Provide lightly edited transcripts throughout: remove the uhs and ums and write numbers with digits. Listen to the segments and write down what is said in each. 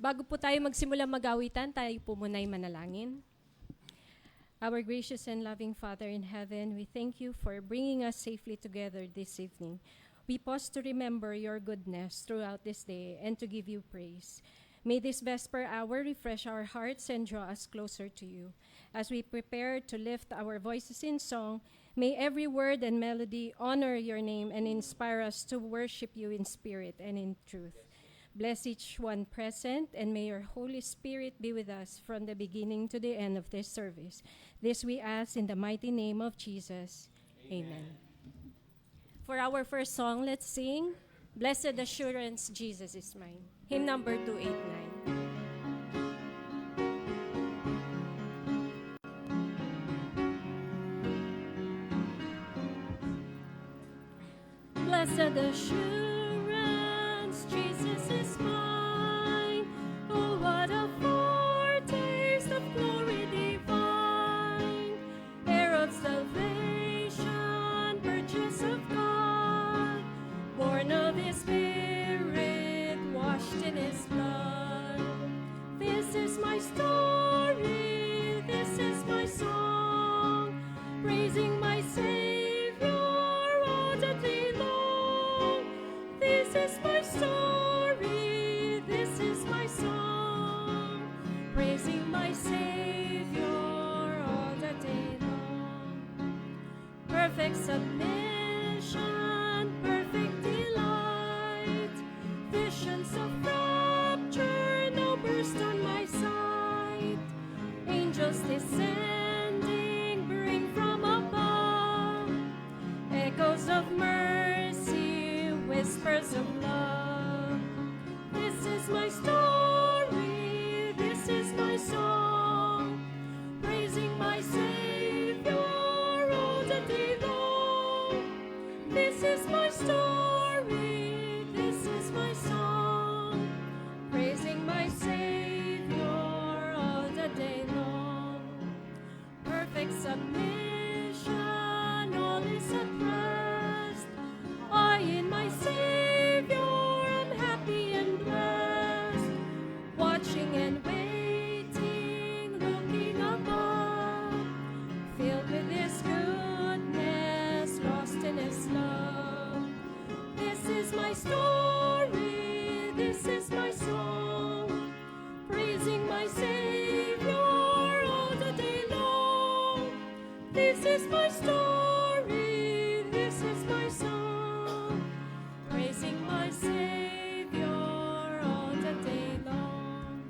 Bago po tayo magsimula magawitan, tayo po muna'y manalangin. Our gracious and loving Father in heaven, we thank you for bringing us safely together this evening. We pause to remember your goodness throughout this day and to give you praise. May this Vesper hour refresh our hearts and draw us closer to you. As we prepare to lift our voices in song, may every word and melody honor your name and inspire us to worship you in spirit and in truth. Bless each one present, and may your Holy Spirit be with us from the beginning to the end of this service. This we ask in the mighty name of Jesus. Amen. For our first song, let's sing Blessed Assurance, Jesus is Mine. Hymn number 289. Blessed assurance, Jesus is mine. Oh, what a foretaste of glory divine, heir of salvation, purchase of God, born of His Spirit, washed in His blood. This is my story, this is my song, praising my Savior all the day long. This is my story, this is my song, praising my Savior all the day long. Perfect submission, perfect delight, visions of rapture now burst on my sight. Angels descending bring from above echoes of mercy, whispers of love. This is my story, this is my song, praising my Savior all the day long. This is my story, this is my song, praising my Savior all the day long. Perfect submission, all is at rest. I in my Savior am happy and blessed, watching and waiting, looking above, filled with His goodness, lost in His love. This is my story, this is my song, praising my Savior all the day long. This is my story, this is my song, praising my Savior all the day long.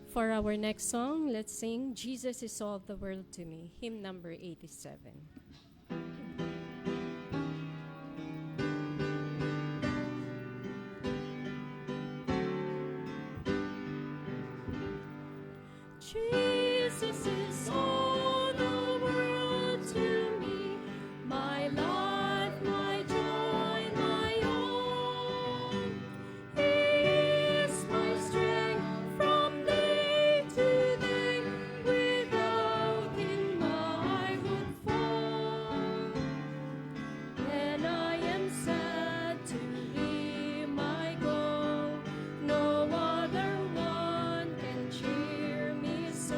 For our next song, let's sing Jesus is All the World to Me, hymn number 87. Jesus is all the world to me, my life, my joy, my all. He is my strength from day to day, without Him I would fall. Then I am sad to Him I go, no other one can cheer me so.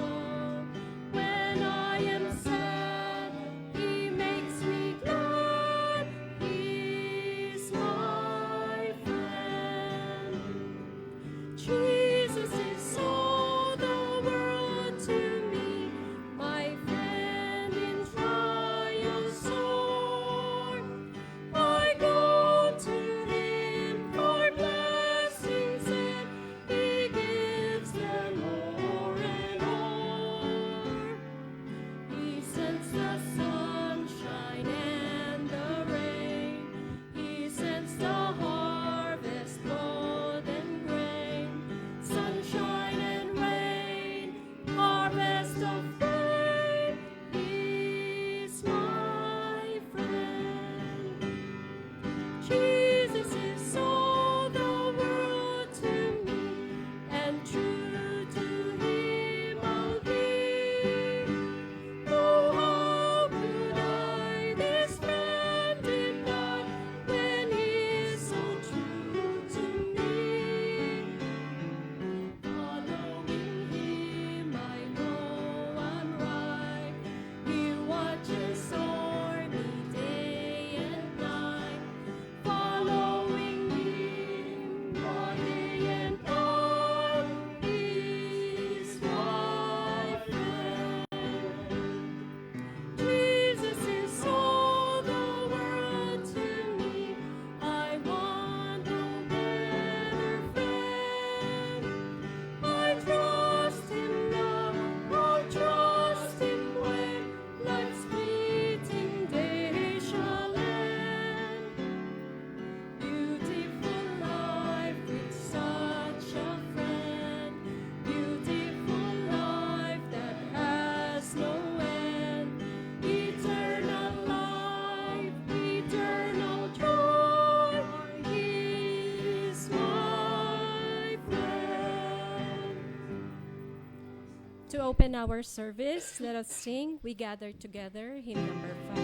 open our service, let us sing We Gather Together, hymn number 5.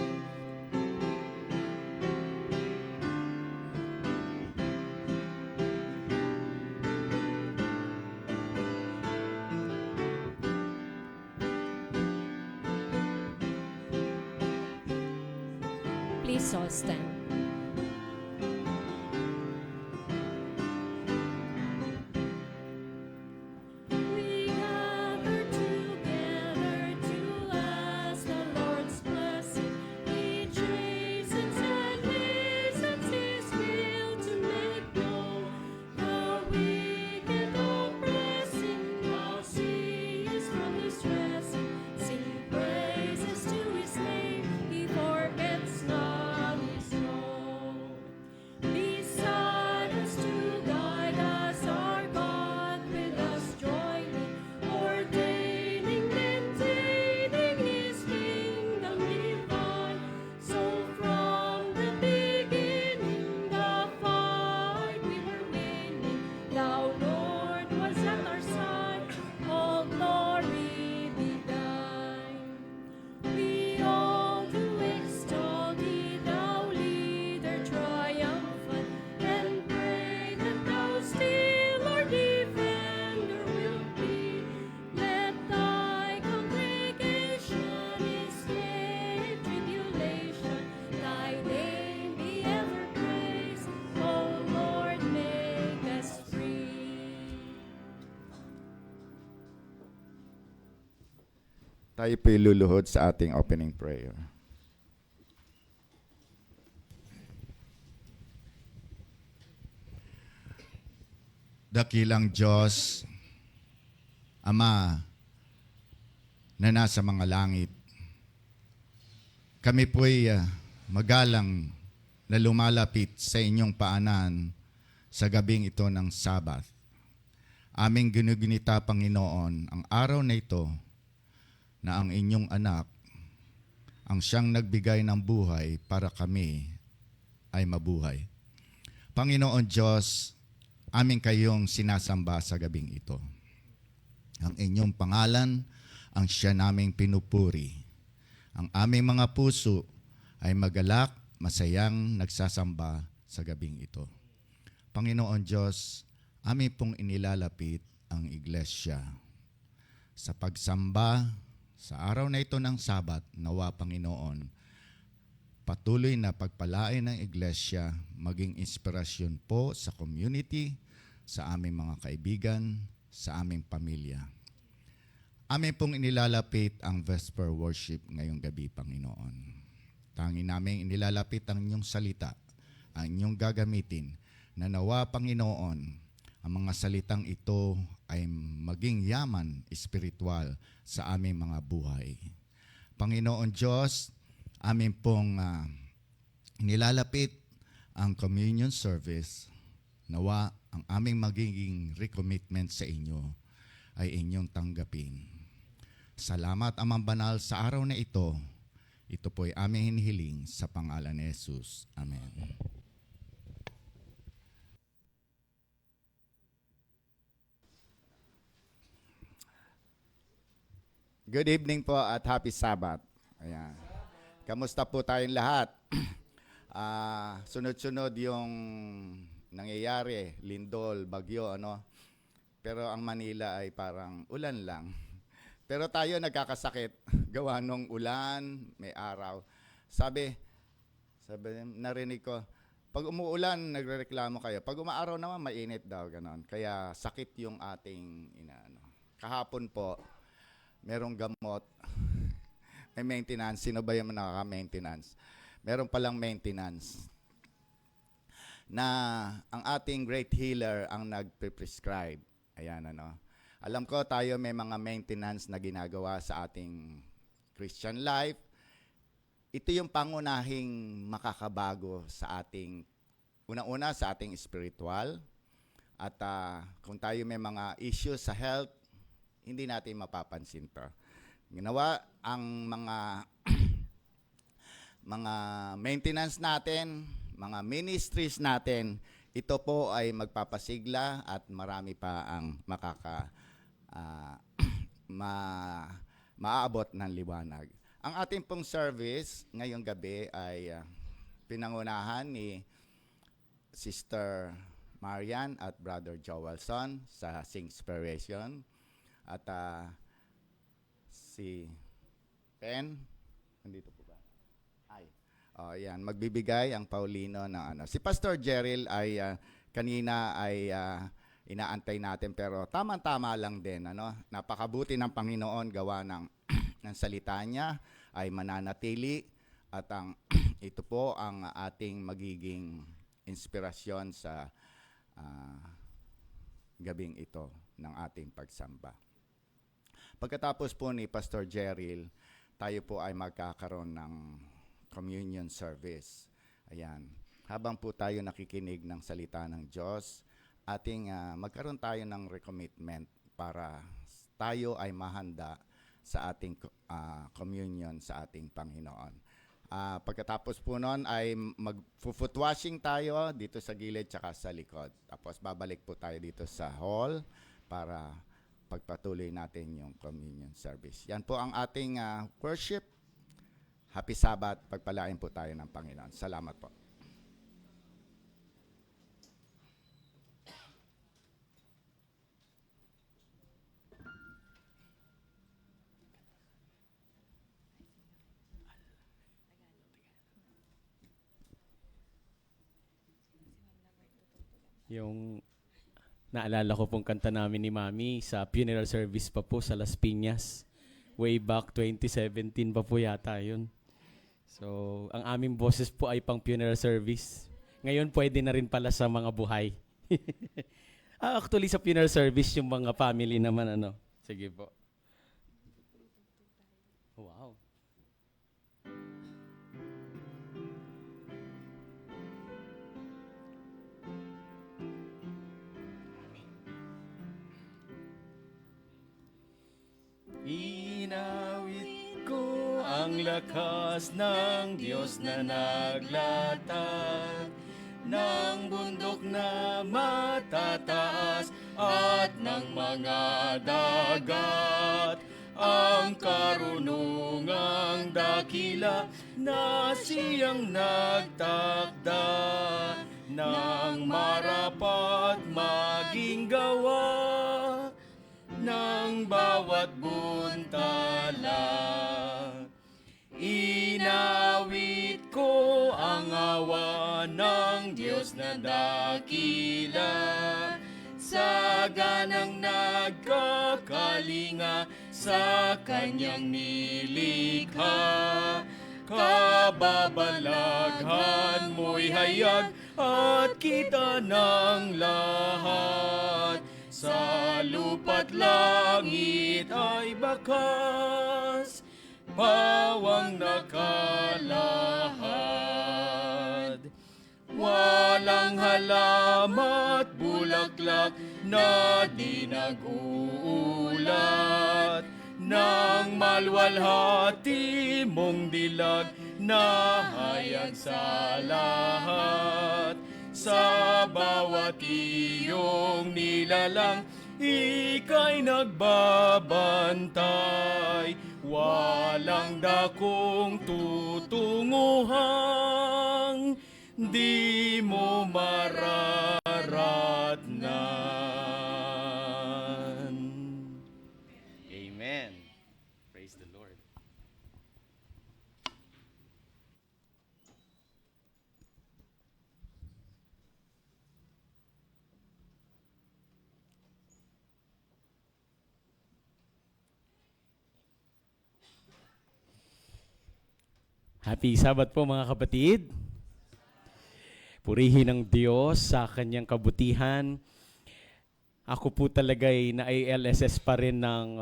Please all stand. Tayo po iluluhod sa ating opening prayer. Dakilang Diyos, Ama na nasa mga langit, kami po'y magalang na lumalapit sa inyong paanan sa gabing ito ng Sabat. Aming ginugunita, Panginoon, ang araw na ito na ang inyong anak ang siyang nagbigay ng buhay para kami ay mabuhay. Panginoon Diyos, aming kayong sinasamba sa gabing ito. Ang inyong pangalan ang siya naming pinupuri. Ang aming mga puso ay magalak, masayang nagsasamba sa gabing ito. Panginoon Diyos, amin pong inilalapit ang iglesia. Sa pagsamba, sa araw na ito ng Sabat, nawa Panginoon, patuloy na pagpalain ng iglesia, maging inspirasyon po sa community, sa aming mga kaibigan, sa aming pamilya. Amin pong inilalapit ang Vesper Worship ngayong gabi, Panginoon. Tangi namin inilalapit ang inyong salita, ang inyong gagamitin, na nawa, Panginoon, ang mga salitang ito ay maging yaman espiritual sa aming mga buhay. Panginoon Diyos, amin pong nilalapit ang communion service. Nawa, ang aming magiging recommitment sa inyo ay inyong tanggapin. Salamat, Amang Banal, sa araw na ito. Ito po'y aming hinihiling sa pangalan ni Jesus. Amen. Good evening po at happy Sabbath. Ayan. Kamusta po tayong lahat? Sunod-sunod yung nangyayari, lindol, bagyo, ano. Pero ang Manila ay parang ulan lang. Pero tayo nagkakasakit, gawa nung ulan, may araw. Sabi, narinig ko, pag umuulan, nagrereklamo kayo. Pag umaaraw naman, mainit daw, ganon. Kaya sakit yung ating, kahapon po, merong gamot, may maintenance. Sino ba yung nakaka-maintenance? Meron palang maintenance na ang ating great healer ang nagpe-prescribe. Ayan, ano. Alam ko tayo may mga maintenance na ginagawa sa ating Christian life. Ito yung pangunahing makakabago sa ating, unang-una sa ating spiritual. At kung tayo may mga issues sa health, hindi natin mapapansin to. Ginawa ang mga mga maintenance natin, mga ministries natin, ito po ay magpapasigla at marami pa ang maaabot ng liwanag. Ang ating pong service ngayong gabi ay pinangunahan ni Sister Marian at Brother Joelson sa Singspiration. At si Pen, nandito po ba? Ay. Yan, magbibigay ang Paulino ng ano. Si Pastor Jeril ay kanina ay inaantay natin pero tama-tama lang din ano. Napakabuti ng Panginoon gawa ng ng salita niya ay mananatili at ang ito po ang ating magiging inspirasyon sa gabing ito ng ating pagsamba. Pagkatapos po ni Pastor Jeril, tayo po ay magkakaroon ng communion service. Ayan. Habang po tayo nakikinig ng salita ng Diyos, magkaroon tayo ng recommitment para tayo ay mahanda sa ating communion sa ating Panginoon. Pagkatapos po noon ay mag-foot washing tayo dito sa gilid tsaka sa likod. Tapos babalik po tayo dito sa hall para pagpatuloy natin yung communion service. Yan po ang ating worship. Happy Sabbath. Pagpalain po tayo ng Panginoon. Salamat po. Yung naalala ko pong kanta namin ni Mami sa funeral service pa po sa Las Piñas. Way back 2017 pa po yata yun. So, ang aming boses po ay pang funeral service. Ngayon pwede na rin pala sa mga buhay. Actually sa funeral service yung mga family naman ano. Sige po. Wow. Inawit ko ang lakas ng Diyos na naglatag ng bundok na matataas at ng mga dagat. Ang karunungang dakila na siyang nagtakda ng marapat maging gawa ng bawat buntala. Inawit ko ang awa ng Diyos na dakila sa ganang nagkakalinga sa kanyang nilikha. Kababalaghan mo'y hayag at kita ng lahat. Sa lupa't langit ay bakas, pawang nakalahad. Walang halama't bulaklak na di nag-uulat, nang malwalhati mong dilag na hayag sa lahat. Sa bawat iyong nilalang, ika'y nagbabantay. Walang dakong tutunguhang di mo mararatnan. Amen. Praise the Lord. Happy Sabbath po mga kapatid. Purihin ng Diyos sa kanyang kabutihan. Ako po talaga'y na-ALSS pa rin ng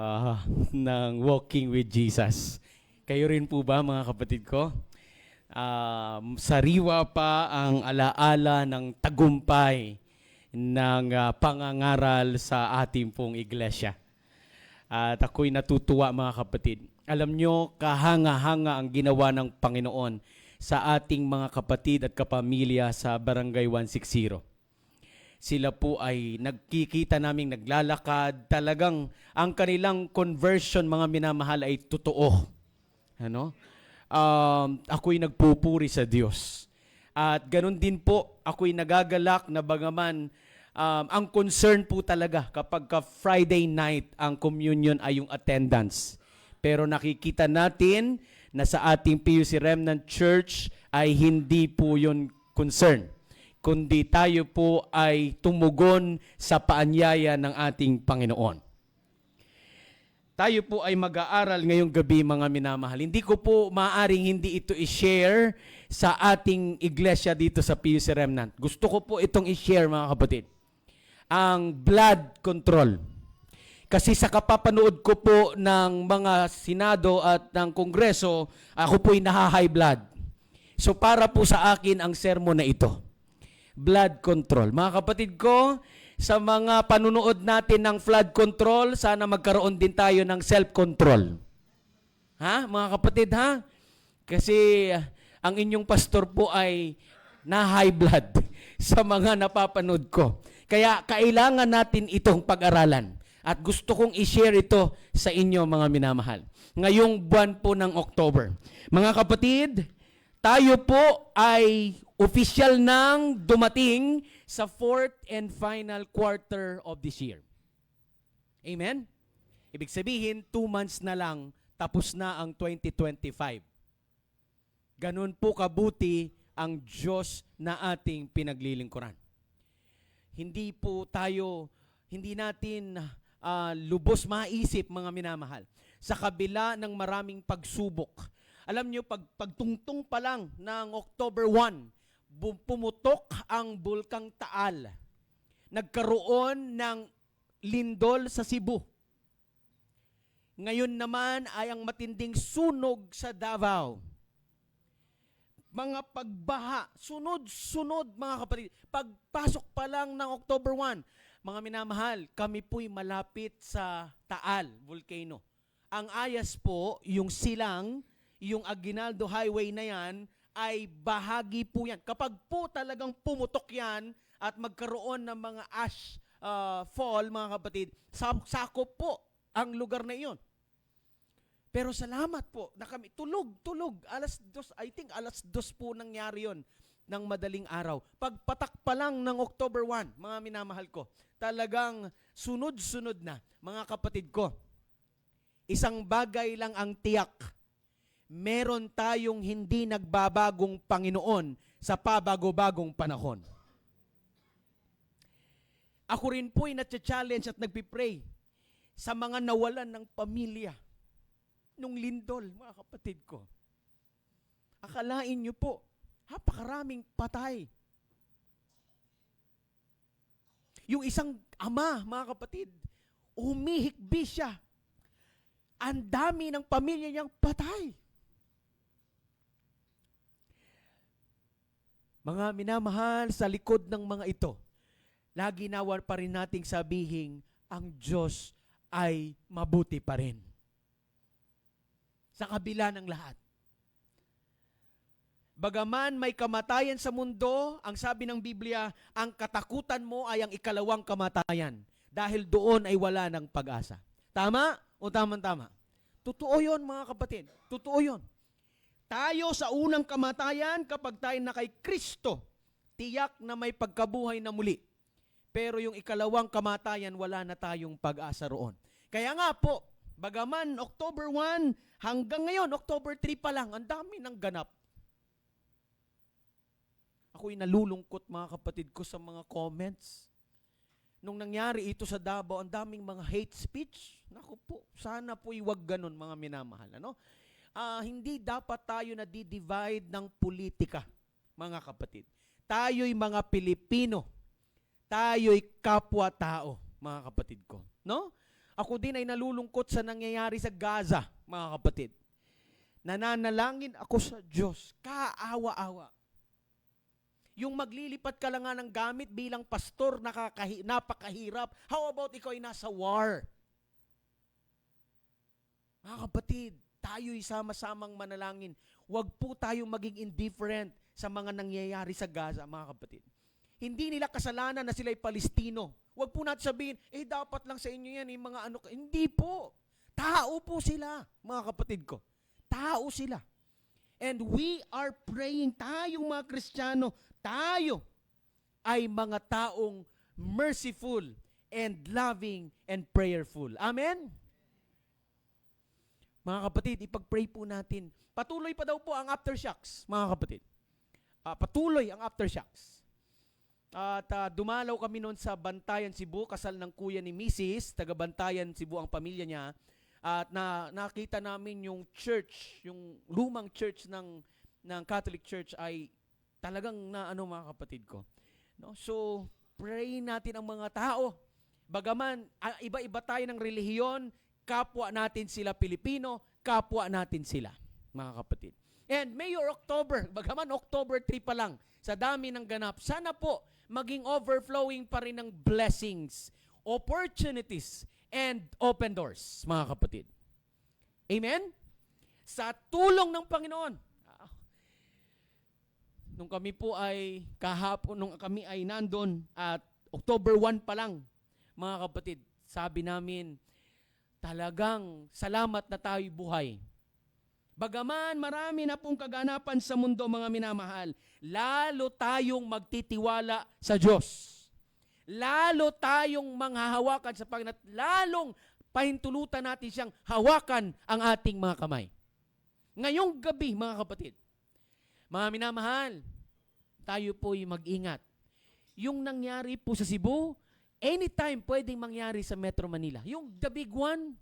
Walking with Jesus. Kayo rin po ba mga kapatid ko? Sariwa pa ang alaala ng tagumpay ng pangangaral sa ating pong iglesia. At ako'y natutuwa mga kapatid. Alam nyo, kahanga-hanga ang ginawa ng Panginoon sa ating mga kapatid at kapamilya sa Barangay 160. sila po ay nagkikita naming naglalakad. Talagang ang kanilang conversion, mga minamahal, ay totoo. Ano? Ako'y nagpupuri sa Diyos. At ganun din po, ako'y nagagalak na bagaman ang concern po talaga kapag ka Friday night ang communion ay yung attendance. Pero nakikita natin na sa ating PUC Remnant Church ay hindi po yun concern, kundi tayo po ay tumugon sa paanyaya ng ating Panginoon. Tayo po ay mag-aaral ngayong gabi, mga minamahal. Hindi ko po maaaring hindi ito i-share sa ating iglesia dito sa PUC Remnant. Gusto ko po itong i-share, mga kapatid. Ang blood control. Kasi sa kapapanood ko po ng mga Senado at ng Kongreso, ako po'y naha-high blood. So para po sa akin ang sermon na ito. Blood control. Mga kapatid ko, sa mga panunood natin ng flood control, sana magkaroon din tayo ng self-control. Ha? Mga kapatid, ha? Kasi ang inyong pastor po ay na-high blood sa mga napapanood ko. Kaya kailangan natin itong pag-aralan. At gusto kong i-share ito sa inyo, mga minamahal. Ngayong buwan po ng October. Mga kapatid, tayo po ay official nang dumating sa 4th and final quarter of this year. Amen? Ibig sabihin, 2 months na lang, tapos na ang 2025. Ganun po kabuti ang Diyos na ating pinaglilingkuran. Hindi natin lubos maisip, mga minamahal. Sa kabila ng maraming pagsubok, alam nyo, pagtungtong pa lang ng October 1, pumutok ang Bulkang Taal. Nagkaroon ng lindol sa Cebu. Ngayon naman ay ang matinding sunog sa Davao. Mga pagbaha, sunod-sunod, mga kapatid. Pagpasok pa lang ng October 1, mga minamahal, kami po'y malapit sa Taal Volcano. Ang ayas po, yung silang, yung Aguinaldo Highway na yan, ay bahagi po yan. Kapag po talagang pumutok yan at magkaroon ng mga ash fall, mga kapatid, sakop po ang lugar na iyon. Pero salamat po na kami, tulog. Alas 2 po nangyari yon ng madaling araw. Pagpatak pa lang ng October 1, mga minamahal ko, talagang sunod-sunod na, mga kapatid ko. Isang bagay lang ang tiyak. Meron tayong hindi nagbabagong Panginoon sa pabago-bagong panahon. Ako rin po'y natcha-challenge at nagpipray sa mga nawalan ng pamilya nung lindol, mga kapatid ko. Akalain nyo po, napakaraming patay. Yung isang ama, mga kapatid, humihikbi siya. Ang dami ng pamilya niyang patay. Mga minamahal, sa likod ng mga ito, lagi nawa pa rin nating sabihin, ang Diyos ay mabuti pa rin. Sa kabila ng lahat. Bagaman may kamatayan sa mundo, ang sabi ng Biblia, ang katakutan mo ay ang ikalawang kamatayan. Dahil doon ay wala ng pag-asa. Tama o tama-tama? Totoo yun, mga kapatid. Totoo yun. Tayo sa unang kamatayan, kapag tayo na kay Kristo, tiyak na may pagkabuhay na muli. Pero yung ikalawang kamatayan, wala na tayong pag-asa roon. Kaya nga po, bagaman October 1, hanggang ngayon, October 3 pa lang, ang dami ng ganap. Ako'y nalulungkot, mga kapatid ko, sa mga comments. Nung nangyari ito sa Davao, ang daming mga hate speech. Naku po, sana po iwag ganun, mga minamahal. Ano? Hindi dapat tayo na di-divide ng politika, mga kapatid. Tayo'y mga Pilipino. Tayo'y kapwa-tao, mga kapatid ko. No? Ako din ay nalulungkot sa nangyayari sa Gaza, mga kapatid. Nananalangin ako sa Diyos, kaawa-awa. Yung maglilipat ka lang nga ng gamit bilang pastor, napakahirap. How about ikaw ay nasa war? Mga kapatid, tayo'y sama-samang manalangin. Huwag po tayong maging indifferent sa mga nangyayari sa Gaza, mga kapatid. Hindi nila kasalanan na sila'y Palestino. Huwag po natin sabihin, dapat lang sa inyo yan, mga ano. Hindi po. Tao po sila, mga kapatid ko. Tao sila. And we are praying, tayong mga Kristiyano, tayo ay mga taong merciful and loving and prayerful. Amen? Mga kapatid, ipag-pray po natin. Patuloy pa daw po ang aftershocks, mga kapatid. Patuloy ang aftershocks. At dumalaw kami noon sa Bantayan, Cebu, kasal ng kuya ni Mrs. Taga Bantayan, Cebu ang pamilya niya. At nakita namin yung church, yung lumang church ng Catholic Church ay talagang mga kapatid ko. No? So, pray natin ang mga tao. Bagaman, iba-iba tayo ng relihiyon, kapwa natin sila Pilipino, kapwa natin sila, mga kapatid. And Mayor October, bagaman October 3 pa lang, sa dami ng ganap, sana po maging overflowing pa rin ng blessings, opportunities, and open doors, mga kapatid. Amen? Sa tulong ng Panginoon. Nung kami po ay kahapon, nung kami ay nandun at October 1 pa lang, mga kapatid, sabi namin, talagang salamat na tayo buhay. Bagaman marami na pong kaganapan sa mundo, mga minamahal, lalo tayong magtitiwala sa Diyos. Lalo tayong manghahawakan sa Panginoon, lalong pahintulutan natin siyang hawakan ang ating mga kamay. Ngayong gabi, mga kapatid, mga minamahal, tayo po'y mag-ingat. Yung nangyari po sa Cebu, anytime pwedeng mangyari sa Metro Manila. Yung the big one,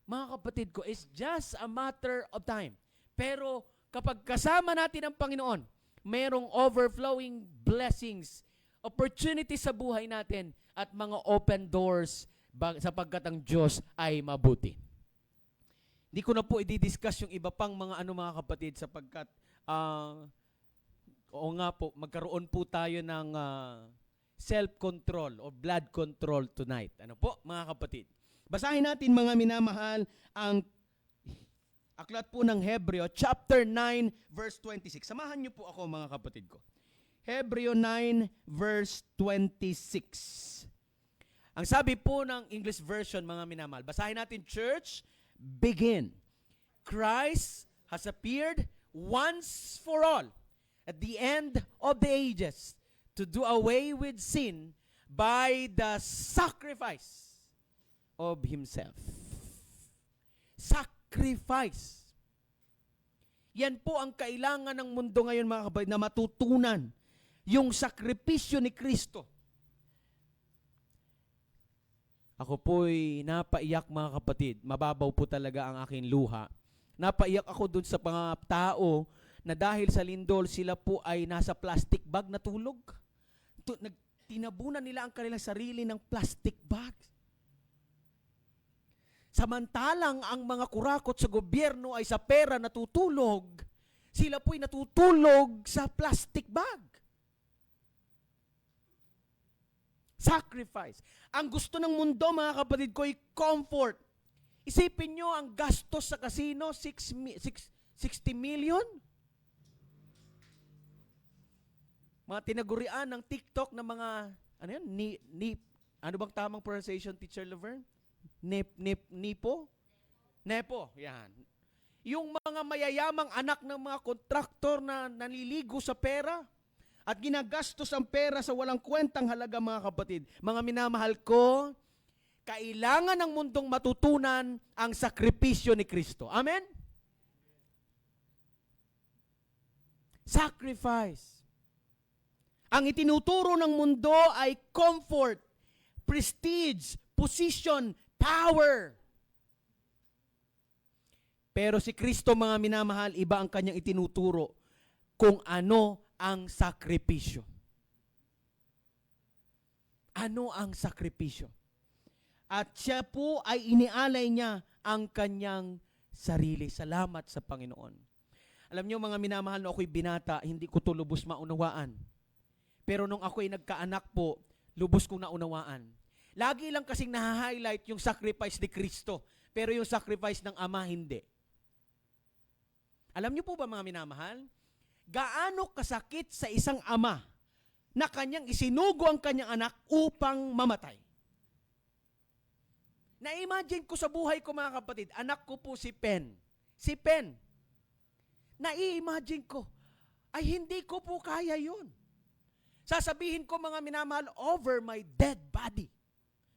mga kapatid ko, is just a matter of time. Pero kapag kasama natin ang Panginoon, merong overflowing blessings, opportunities sa buhay natin, at mga open doors sapagkat ang Diyos ay mabuti. Hindi ko na po i-discuss yung iba pang mga mga kapatid sapagkat oo nga po, magkaroon po tayo ng self-control o blood control tonight. Ano po, mga kapatid? Basahin natin, mga minamahal, ang aklat po ng Hebreo, chapter 9, verse 26. Samahan niyo po ako, mga kapatid ko. Hebreo 9, verse 26. Ang sabi po ng English version, mga minamahal, basahin natin, church, begin. Christ has appeared once for all at the end of the ages to do away with sin by the sacrifice of Himself. Sacrifice. Yan po ang kailangan ng mundo ngayon, mga kapatid, na matutunan yung sakripisyo ni Kristo. Ako po'y napaiyak, mga kapatid. Mababaw po talaga ang aking luha. Napaiyak ako dun sa mga tao na dahil sa lindol, sila po ay nasa plastic bag natulog. Tinabunan nila ang kanilang sarili ng plastic bag. Samantalang ang mga kurakot sa gobyerno ay sa pera natutulog, sila po'y natutulog sa plastic bag. Sacrifice. Ang gusto ng mundo, mga kapatid ko, ay comfort. Isipin nyo ang gastos sa casino, 60 million? Mga tinagurian ng TikTok ng mga, ano bang tamang pronunciation, Teacher Laverne? Nepo? Nepo, yan. Yung mga mayayamang anak ng mga kontraktor na naliligo sa pera at ginagastos ang pera sa walang kwentang halaga, mga kapatid. Mga minamahal ko, kailangan ng mundong matutunan ang sakripisyo ni Kristo. Amen? Sacrifice. Ang itinuturo ng mundo ay comfort, prestige, position, power. Pero si Kristo, mga minamahal, iba ang kanyang itinuturo kung ano ang sakripisyo. Ano ang sakripisyo? At siya po ay inialay niya ang kanyang sarili. Salamat sa Panginoon. Alam niyo, mga minamahal, na ako'y binata, hindi ko to lubos maunawaan. Pero nung ako'y nagkaanak po, lubos kong naunawaan. Lagi lang kasing naha-highlight yung sacrifice ni Kristo, pero yung sacrifice ng Ama, hindi. Alam niyo po ba, mga minamahal, gaano kasakit sa isang ama na kanyang isinugo ang kanyang anak upang mamatay. Na-imagine ko sa buhay ko mga kapatid, anak ko po si Pen. Si Pen. Na-imagine ko, ay hindi ko po kaya yun. Sasabihin ko mga minamahal, over my dead body.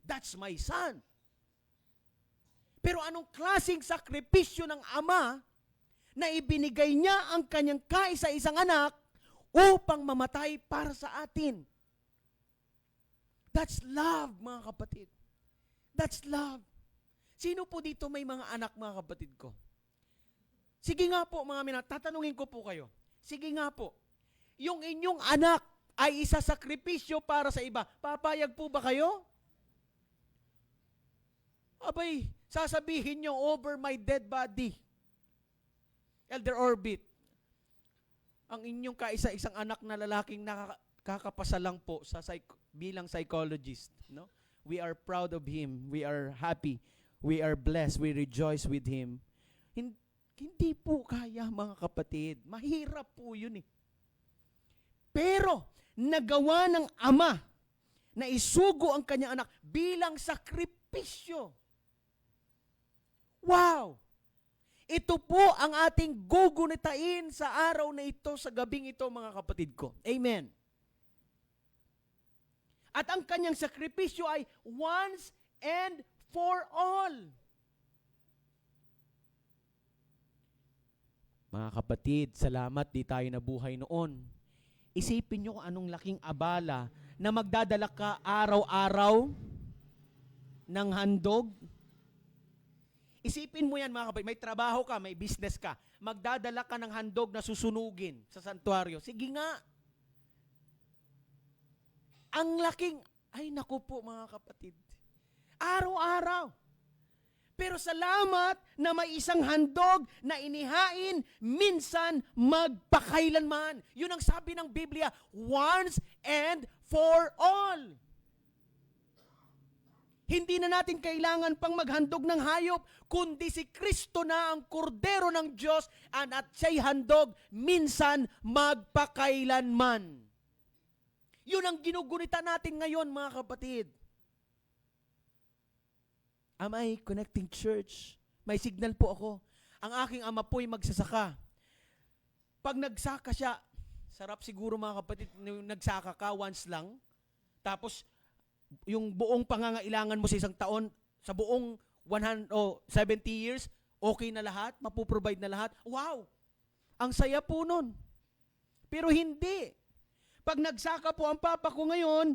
That's my son. Pero anong klaseng sakripisyo ng ama na ibinigay niya ang kanyang kaisa-isang anak upang mamatay para sa atin? That's love, mga kapatid. That's love. Sino po dito may mga anak, mga kapatid ko? Sige nga po, mga minamahal, tatanungin ko po kayo. Sige nga po, yung inyong anak ay isasakripisyo para sa iba. Papayag po ba kayo? Abay, sasabihin nyo, over my dead body. Elder Orbit, ang inyong kaisa-isang anak na lalaking nakakapasa lang po sa bilang psychologist. No? We are proud of him. We are happy. We are blessed. We rejoice with him. Hindi po kaya, mga kapatid. Mahirap po yun eh. Pero, nagawa ng ama na isugo ang kanyang anak bilang sakripisyo. Wow! Ito po ang ating gugunitain sa araw na ito, sa gabing ito, mga kapatid ko. Amen. At ang kanyang sakripisyo ay once and for all. Mga kapatid, salamat di tayo nabuhay noon. Isipin nyo kung anong laking abala na magdadala ka araw-araw ng handog. Isipin mo yan, mga kapatid, may trabaho ka, may business ka, magdadala ka ng handog na susunugin sa santuario. Sige nga. Ang laking, ay naku po mga kapatid, araw-araw. Pero salamat na may isang handog na inihain minsan magpakailanman. Yun ang sabi ng Biblia, once and for all. Hindi na natin kailangan pang maghandog ng hayop, kundi si Kristo na ang kordero ng Diyos at siya'y handog minsan magpakailanman. Yun ang ginugunita natin ngayon, mga kapatid. Am I connecting church? May signal po ako. Ang aking ama po'y magsasaka. Pag nagsaka siya, sarap siguro mga kapatid, nagsaka ka once lang, tapos yung buong pangangailangan mo sa isang taon, sa buong 70 years, okay na lahat, mapuprovide na lahat. Wow! Ang saya po nun. Pero hindi. Pag nagsaka po ang papa ko ngayon,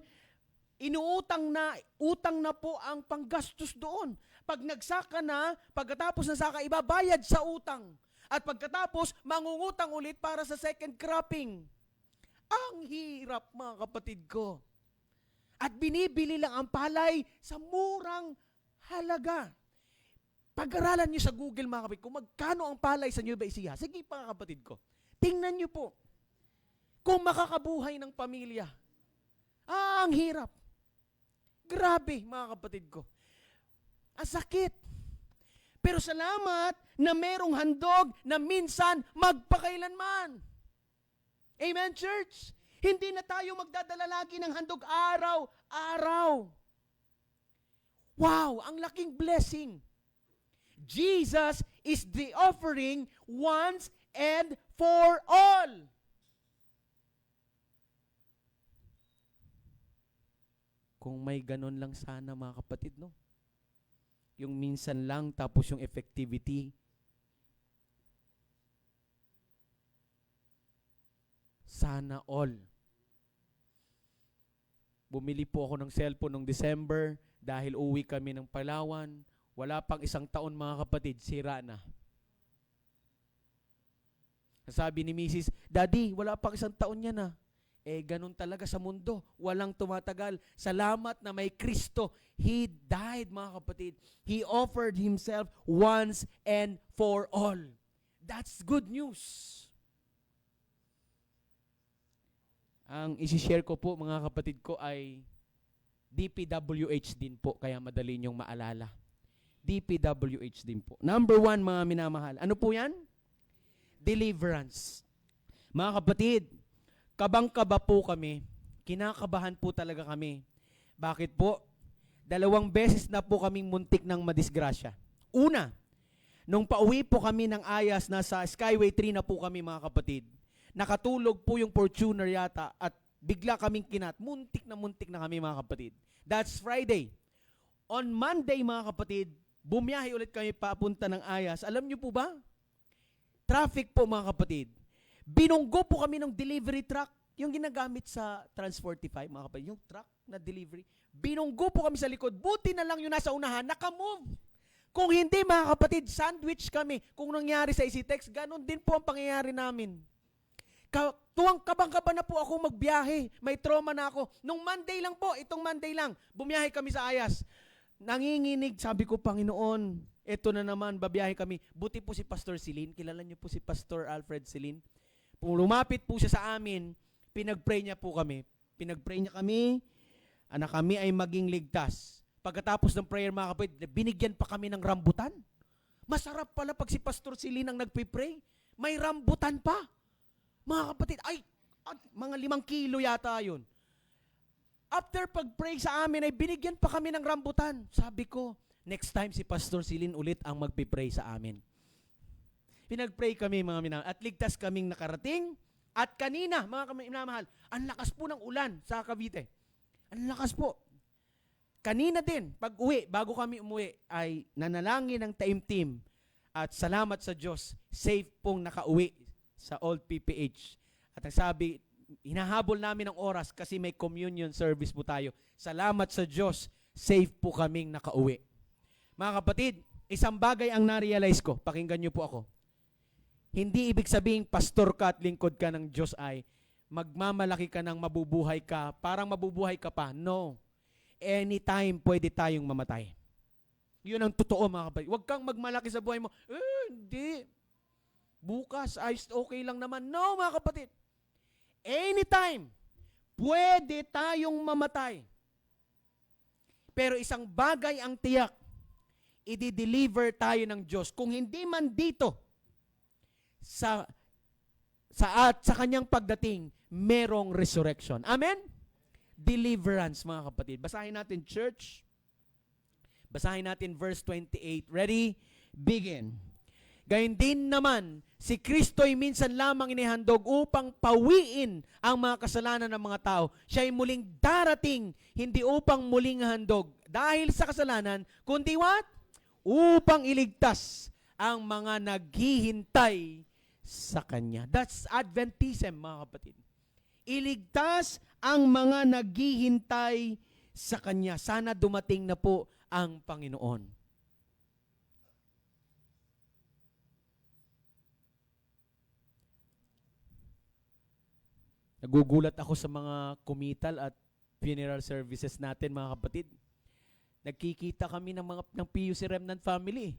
utang na po ang panggastos doon. Pag nagsaka na, pagkatapos ng saka, ibabayad sa utang. At pagkatapos, mangungutang ulit para sa second cropping. Ang hirap, mga kapatid ko. At binibili lang ang palay sa murang halaga. Pag-aralan nyo sa Google, mga kapatid ko, magkano ang palay sa Nueva Ecija? Sige, mga kapatid ko. Tingnan nyo po. Kung makakabuhay ng pamilya. Ang hirap. Grabe, mga kapatid ko. Ang sakit. Pero salamat na merong handog na minsan magpakailanman. Amen, church? Hindi na tayo magdadala lagi ng handog araw-araw. Wow, ang laking blessing. Jesus is the offering once and for all. Kung may ganon lang sana, mga kapatid, no? Yung minsan lang, tapos yung effectivity. Sana all. Bumili po ako ng cellphone noong December dahil uwi kami ng Palawan. Wala pang isang taon, mga kapatid, sira na. Sabi ni Mrs., Daddy, wala pang isang taon yan ah. Ganun talaga sa mundo. Walang tumatagal. Salamat na may Kristo. He died, mga kapatid. He offered Himself once and for all. That's good news. Ang isi-share ko po, mga kapatid ko, ay DPWH din po. Kaya madali niyong maalala. DPWH din po. Number 1, mga minamahal. Ano po yan? Deliverance. Mga kapatid, kabang-kaba po kami kinakabahan po talaga kami. Bakit po? 2 beses na po kaming muntik ng madisgrasya. Una, nung pauwi po kami ng Ayas, nasa Skyway 3 na po kami mga kapatid. Nakatulog po yung Fortuner yata at bigla kaming kinat. Muntik na kami mga kapatid. That's Friday. On Monday mga kapatid, bumiyahe ulit kami papunta ng Ayas. Alam niyo po ba? Traffic po mga kapatid. Binunggo po kami ng delivery truck, yung ginagamit sa Trans 45 mga kapatid, yung truck na delivery. Binunggo po kami sa likod. Buti na lang yung nasa unahan, nakamove. Kung hindi mga kapatid, sandwich kami. Kung nangyari sa EasyTex, ganun din po ang pangyayari namin. Tuwang kabang-kaba na po ako magbiyahe. May trauma na ako. Nung Monday lang po, itong Monday lang, bumiyahe kami sa Ayas. Nanginginig, sabi ko, Panginoon, eto na naman, babiyahe kami. Buti po si Pastor Celine. Kilala niyo po si Pastor Alfred Celine. Kung lumapit po siya sa amin, pinag-pray niya po kami. Pinag-pray niya kami, na kami ay maging ligtas. Pagkatapos ng prayer mga kapatid, binigyan pa kami ng rambutan. Masarap pala pag si Pastor Celine ang nagpipray. May rambutan pa. Mga kapatid, mga 5 kilo yata yun. After pag-pray sa amin, ay binigyan pa kami ng rambutan. Sabi ko, next time si Pastor Celine ulit ang magpipray sa amin. Pinag-pray kami mga minamahal. At ligtas kaming nakarating. At kanina, mga minamahal, ang lakas po ng ulan sa Cavite. Ang lakas po. Kanina din, pag-uwi, bago kami umuwi, ay nanalangin ng taimtim. At salamat sa Diyos, safe pong nakauwi sa Old PPH. At ang sabi, hinahabol namin ang oras kasi may communion service po tayo. Salamat sa Diyos, safe po kaming nakauwi. Mga kapatid, isang bagay ang na-realize ko, pakinggan niyo po ako. Hindi ibig sabihin pastor ka at lingkod ka ng Diyos ay magmamalaki ka ng mabubuhay ka, parang mabubuhay ka pa. No. Anytime pwede tayong mamatay. Yun ang totoo mga kapatid. Huwag kang magmalaki sa buhay mo. Hindi. Bukas, okay lang naman. No, mga kapatid. Anytime, pwede tayong mamatay. Pero isang bagay ang tiyak, i-deliver tayo ng Diyos. Kung hindi man dito, sa kanyang pagdating, merong resurrection. Amen? Deliverance, mga kapatid. Basahin natin, church. Basahin natin verse 28. Ready? Begin. Gayun din naman, si Kristo'y minsan lamang inihandog upang pawiin ang mga kasalanan ng mga tao. Siya'y muling darating, hindi upang muling handog dahil sa kasalanan, kundi what? Upang iligtas ang mga naghihintay sa Kanya. That's Adventism, mga kapatid. Iligtas ang mga naghihintay sa Kanya. Sana dumating na po ang Panginoon. Nagugulat ako sa mga kumital at funeral services natin, mga kapatid. Nagkikita kami ng PUC Remnant Family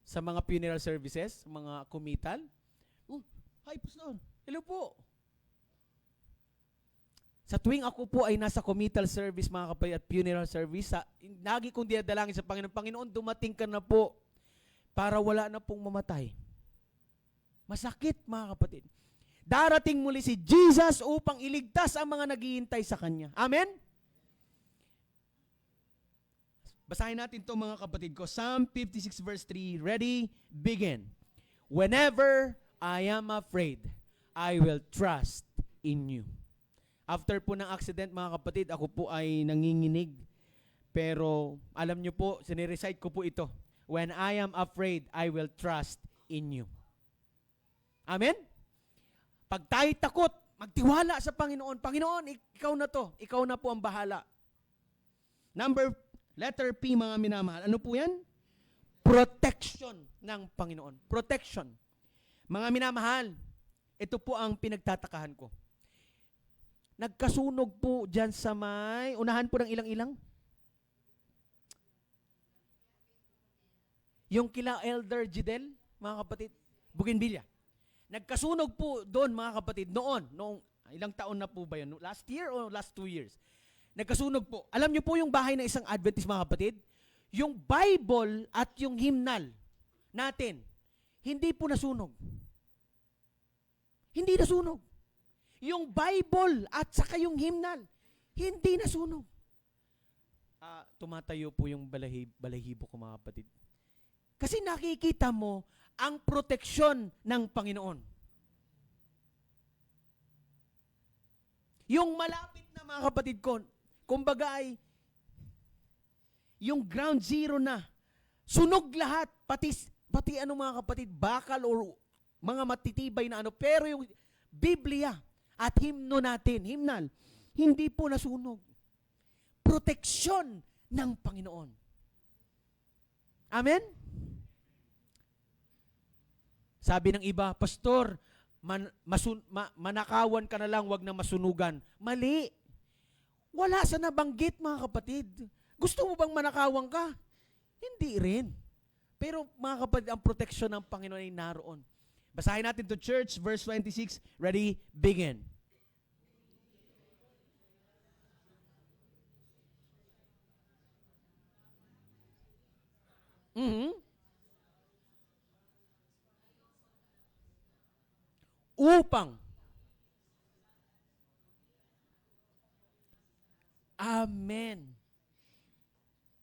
sa mga funeral services, mga kumital. Hi, Pastor. Hello po. Sa tuwing ako po ay nasa committal service, mga kapatid, at funeral service, lagi kong dinadalangin sa Panginoon, Panginoon, dumating ka na po para wala na pong mamatay. Masakit, mga kapatid. Darating muli si Jesus upang iligtas ang mga naghihintay sa Kanya. Amen? Basahin natin ito, mga kapatid ko. Psalm 56 verse 3. Ready? Begin. Whenever I am afraid, I will trust in you. After po ng accident, mga kapatid, ako po ay nanginginig. Pero alam nyo po, sinirecite ko po ito. When I am afraid, I will trust in you. Amen? Pag tayo takot, magtiwala sa Panginoon. Panginoon, ikaw na to. Ikaw na po ang bahala. Letter P, mga minamahal. Ano po yan? Protection ng Panginoon. Protection. Mga minamahal, ito po ang pinagtatakahan ko. Nagkasunog po dyan sa may, unahan po ng ilang-ilang. Yung kila Elder Jidel, mga kapatid, Bougainvillea. Nagkasunog po doon, mga kapatid, noong ilang taon na po ba yun? Last year o last 2 years? Nagkasunog po. Alam niyo po yung bahay ng isang Adventist, mga kapatid? Yung Bible at yung hymnal natin, hindi po nasunog. Hindi nasunog. Yung Bible at saka yung hymnal, hindi nasunog. Tumatayo po yung balahibo ko, mga kapatid. Kasi nakikita mo ang proteksyon ng Panginoon. Yung malapit na, mga kapatid ko, kumbaga ay yung ground zero na, sunog lahat, pati mga kapatid, bakal or mga matitibay na pero yung Biblia at himno natin, himnal, hindi po nasunog. Proteksyon ng Panginoon. Amen? Sabi ng iba, Pastor, manakawan ka na lang, wag na masunugan. Mali. Wala sa nabanggit, mga kapatid. Gusto mo bang manakawan ka? Hindi rin. Pero mga kapatid, ang proteksyon ng Panginoon ay naroon. Basahin natin to church, verse 26. Ready? Begin. Upang. Amen.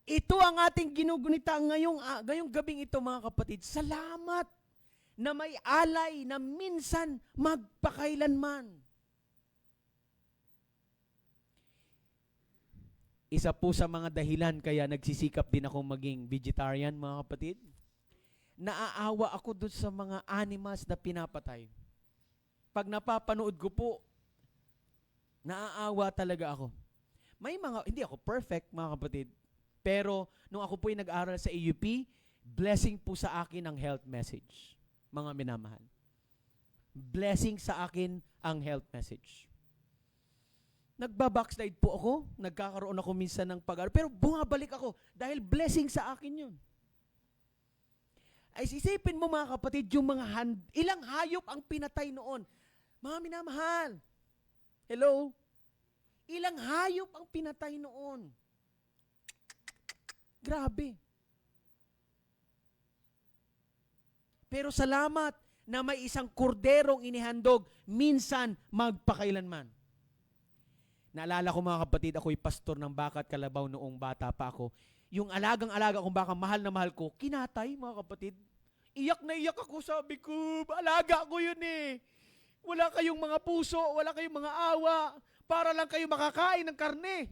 Ito ang ating ginugunita ngayong gabing ito, mga kapatid. Salamat na may alay na minsan magpakailanman. Isa po sa mga dahilan kaya nagsisikap din akong maging vegetarian, mga kapatid. Naaawa ako doon sa mga animals na pinapatay. Pag napapanood ko po, naaawa talaga ako. Hindi ako perfect, mga kapatid. Pero nung ako po ay nag-aral sa AUP, blessing po sa akin ang health message, mga minamahal. Blessing sa akin ang health message. Nagbabackslide po ako, nagkakaroon ako minsan ng pag-aaral, pero bumabalik ako dahil blessing sa akin yun. Ay isipin mo, mga kapatid, yung ilang hayop ang pinatay noon. Mga minamahal. Hello? Ilang hayop ang pinatay noon. Grabe. Pero salamat na may isang korderong inihandog, minsan magpakailanman. Naalala ko, mga kapatid, ako'y pastor ng Baka at Kalabaw noong bata pa ako. Yung alagang-alaga kong baka, mahal na mahal ko, kinatay, mga kapatid. Iyak na iyak ako, sabi ko, alaga ko yun eh. Wala kayong mga puso, wala kayong mga awa, para lang kayo makakain ng karne.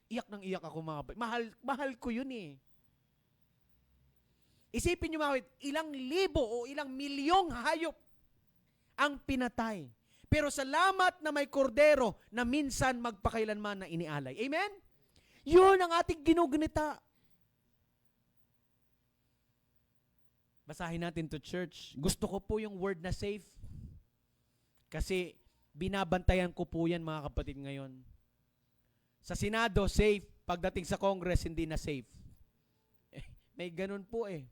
Iyak nang iyak ako, mga kapatid. Mahal ko yun eh. Isipin nyo, mga kapatid, ilang libo o ilang milyong hayop ang pinatay. Pero salamat na may kordero na minsan magpakailanman na inialay. Amen? Yun ang ating ginugunita. Basahin natin to church. Gusto ko po yung word na safe. Kasi binabantayan ko po yan, mga kapatid, ngayon. Sa Senado, safe. Pagdating sa Congress, hindi na safe. May ganun po eh.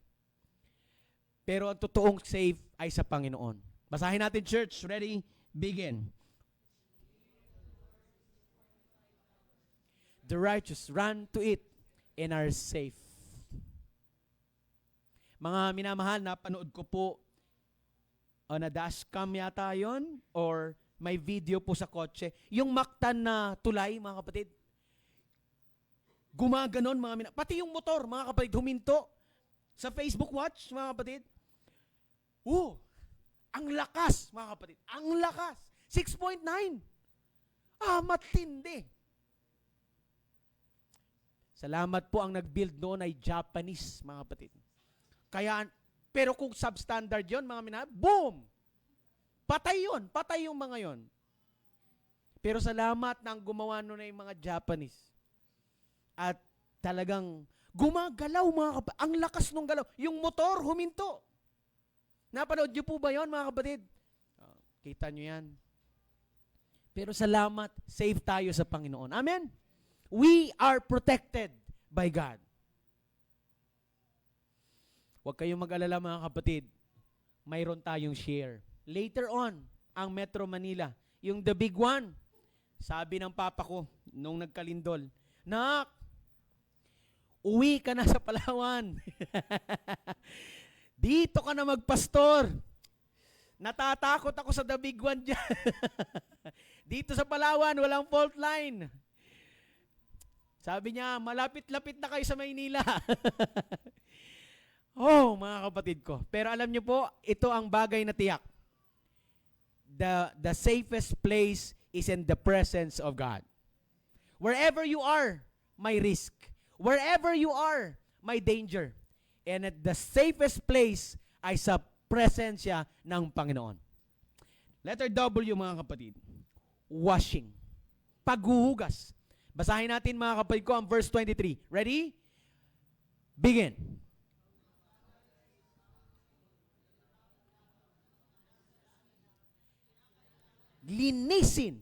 Pero ang totoong safe ay sa Panginoon. Basahin natin, church. Ready? Begin. The righteous run to it and are safe. Mga minamahal, napanood ko po on a dashcam yata yon, or may video po sa kotse. Yung Mactan na tulay, mga kapatid, gumaganon, pati yung motor, mga kapatid, huminto. Sa Facebook Watch, mga kapatid, ang lakas, mga kapatid, ang lakas. 6.9. Matindi. Salamat po, ang nag-build noon ay Japanese, mga kapatid. Pero kung substandard yon, mga minamahal, boom! Patay yun. Patay yung mga yon. Pero salamat na ang gumawa nun ay mga Japanese. At talagang gumagalaw, mga kapatid. Ang lakas nung galaw. Yung motor, huminto. Napanood niyo po ba yon, mga kapatid? Kita nyo yan. Pero salamat, safe tayo sa Panginoon. Amen? We are protected by God. Huwag kayong mag-alala, mga kapatid. Mayroon tayong share. Later on, ang Metro Manila, yung the big one, sabi ng papa ko, nung nagkalindol, Nak, uwi ka na sa Palawan. Dito ka na magpastor. Natatakot ako sa the big one dyan. Dito sa Palawan, walang fault line. Sabi niya, malapit-lapit na kayo sa Maynila. Oh, mga kapatid ko. Pero alam niyo po, ito ang bagay na tiyak. The safest place is in the presence of God. Wherever you are, may risk. Wherever you are, may danger. And at the safest place ay sa presensya ng Panginoon. Letter W, mga kapatid. Washing. Paghuhugas. Basahin natin, mga kapatid ko, ang verse 23. Ready? Begin. Linisin.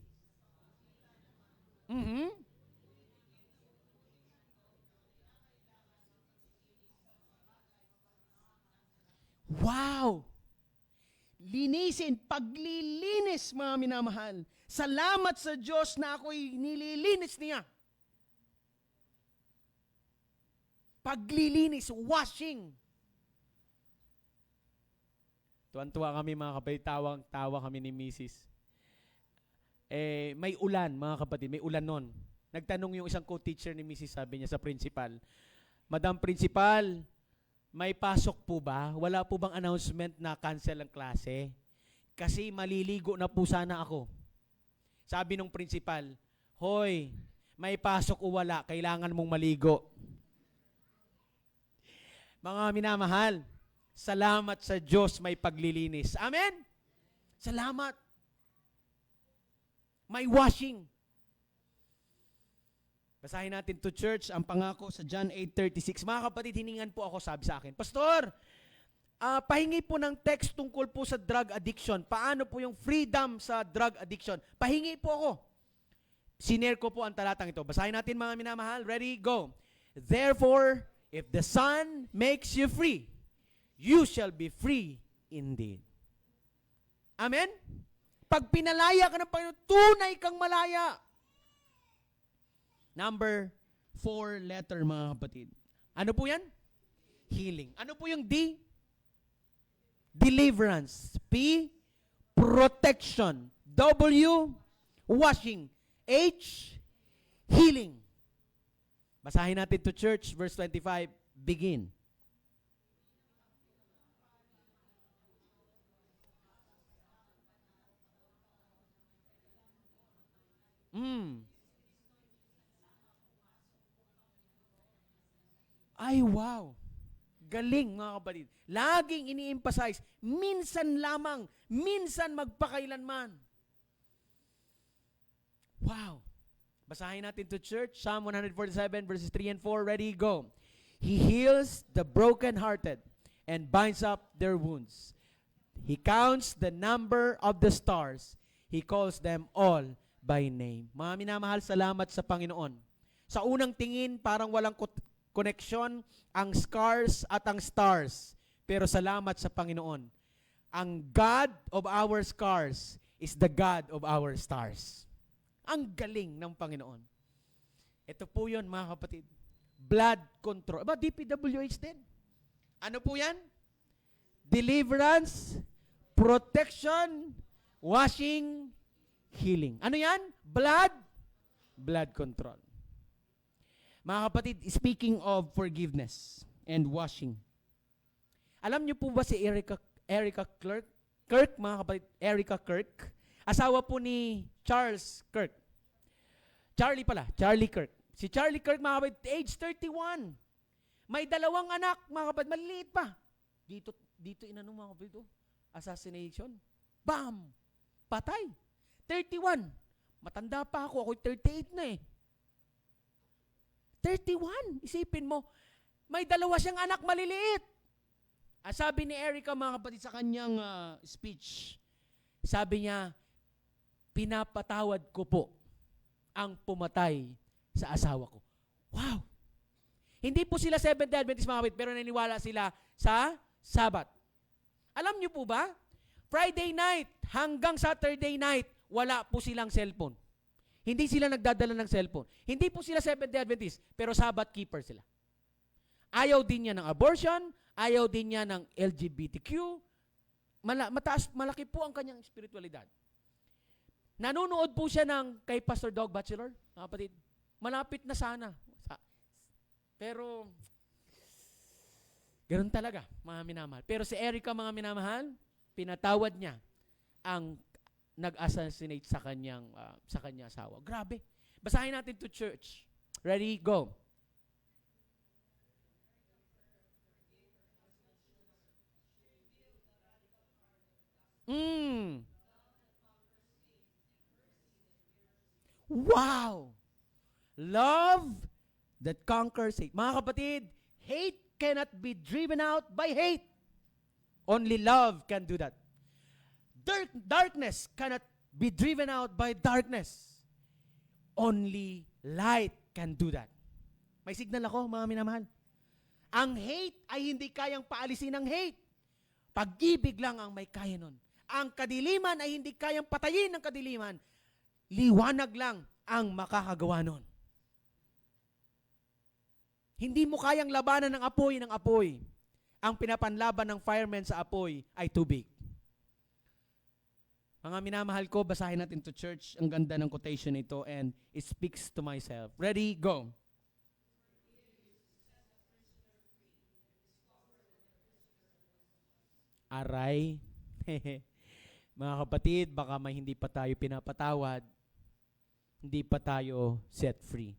Wow! Linisin, paglilinis, mga minamahal. Salamat sa Diyos na ako'y nililinis niya. Paglilinis, washing. Tuwan-tuwa kami, mga kapatid, tawa kami ni Mrs. May ulan, mga kapatid, may ulan nun. Nagtanong yung isang co-teacher ni Mrs. Sabi niya sa principal, Madam Principal, may pasok po ba? Wala po bang announcement na cancel ang klase? Kasi maliligo na po sana ako. Sabi nung principal, Hoy, may pasok o wala, kailangan mong maligo. Mga minamahal, salamat sa Diyos may paglilinis. Amen? Salamat. May washing. Basahin natin to church ang pangako sa John 8:36. Mga kapatid, hiningan po ako, sabi sa akin, Pastor, pahingi po ng text tungkol po sa drug addiction. Paano po yung freedom sa drug addiction? Pahingi po ako. Sinare ko po ang talatang ito. Basahin natin, mga minamahal. Ready? Go. Therefore, if the Son makes you free, you shall be free indeed. Amen? Pag pinalaya ka ng Panginoon, tunay kang malaya. Number 4 letter, mga kapatid. Ano po yan? Healing. Ano po yung D? Deliverance. P? Protection. W? Washing. H? Healing. Basahin natin to church, verse 25. Begin. Ay, wow. Galing, mga kapatid. Laging ini-emphasize, minsan lamang, minsan magpakailanman. Wow. Basahin natin to church, Psalm 147, verses 3 and 4. Ready, go. He heals the brokenhearted and binds up their wounds. He counts the number of the stars. He calls them all by name. Mga minamahal, salamat sa Panginoon. Sa unang tingin, parang walang connection ang scars at ang stars. Pero salamat sa Panginoon. Ang God of our scars is the God of our stars. Ang galing ng Panginoon. Ito po yun, mga kapatid. Blood control. Aba, DPWH din. Ano po yan? Deliverance, protection, washing, healing. Ano yan? Blood control. Mga kapatid, speaking of forgiveness and washing, alam niyo po ba si Erica Kirk, mga kapatid, Erica Kirk, asawa po ni Charlie Kirk. Si Charlie Kirk, mga kapatid, age 31. May 2 anak, mga kapatid, maliliit pa. Dito inano, mga kapatid, assassination. Bam! Patay. 31. Matanda pa ako, ako'y 38 na eh. 31. Isipin mo, may 2 siyang anak maliliit. Sabi ni Erica, mga kapatid, sa kanyang speech, sabi niya, pinapatawad ko po ang pumatay sa asawa ko. Wow! Hindi po sila Seventh-day Adventist, mga kapatid, pero naniniwala sila sa Sabat. Alam niyo po ba, Friday night hanggang Saturday night, wala po silang cellphone. Hindi sila nagdadala ng cellphone. Hindi po sila Seventh-day Adventist, pero Sabbath keeper sila. Ayaw din niya ng abortion, ayaw din niya ng LGBTQ. malaki po ang kanyang espiritualidad. Nanonood po siya kay Pastor Dog Bachelor, mga kapatid. Malapit na sana. Pero, ganoon talaga, mga minamahal. Pero si Erica, mga minamahal, pinatawad niya ang nag-assassinate sa kanyang asawa. Grabe. Basahin natin to church. Ready? Go. Wow! Love that conquers hate. Mga kapatid, hate cannot be driven out by hate. Only love can do that. Darkness cannot be driven out by darkness. Only light can do that. May signal ako, mga minamahal. Ang hate ay hindi kayang paalisin ng hate. Pag-ibig lang ang may kaya nun. Ang kadiliman ay hindi kayang patayin ng kadiliman. Liwanag lang ang makakagawa nun. Hindi mo kayang labanan ng apoy. Ang pinapanlaban ng fireman sa apoy ay tubig. Mga minamahal ko, basahin natin to church. Ang ganda ng quotation nito and it speaks to myself. Ready? Go. Aray. Mga kapatid, baka may hindi pa tayo pinapatawad, hindi pa tayo set free.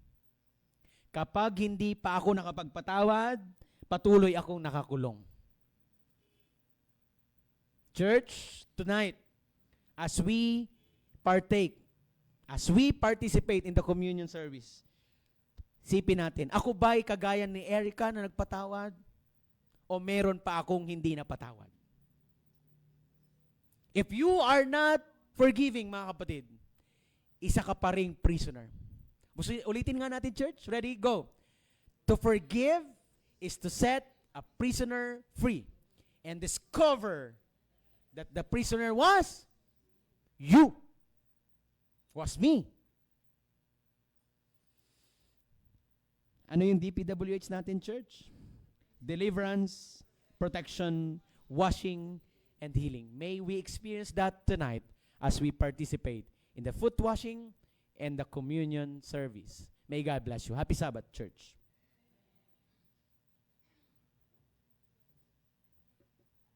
Kapag hindi pa ako nakapagpatawad, patuloy akong nakakulong. Church, tonight, as we participate in the communion service, sipin natin, ako ba'y kagaya ni Erica na nagpatawad? O meron pa akong hindi napatawad? If you are not forgiving, mga kapatid, isa ka pa ring prisoner. Ulitin nga natin, church. Ready? Go. To forgive is to set a prisoner free and discover that the prisoner was you. Was me. Ano yung DPWH natin, church? Deliverance, protection, washing, and healing. May we experience that tonight as we participate in the foot washing and the communion service. May God bless you. Happy Sabbath, church.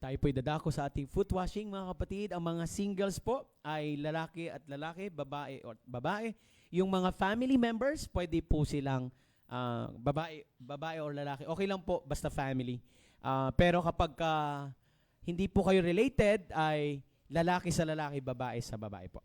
Tayo po'y dadako sa ating foot washing, mga kapatid. Ang mga singles po ay lalaki at lalaki, babae or babae. Yung mga family members, pwede po silang babae or lalaki. Okay lang po, basta family. Pero kapag hindi po kayo related, ay lalaki sa lalaki, babae sa babae po.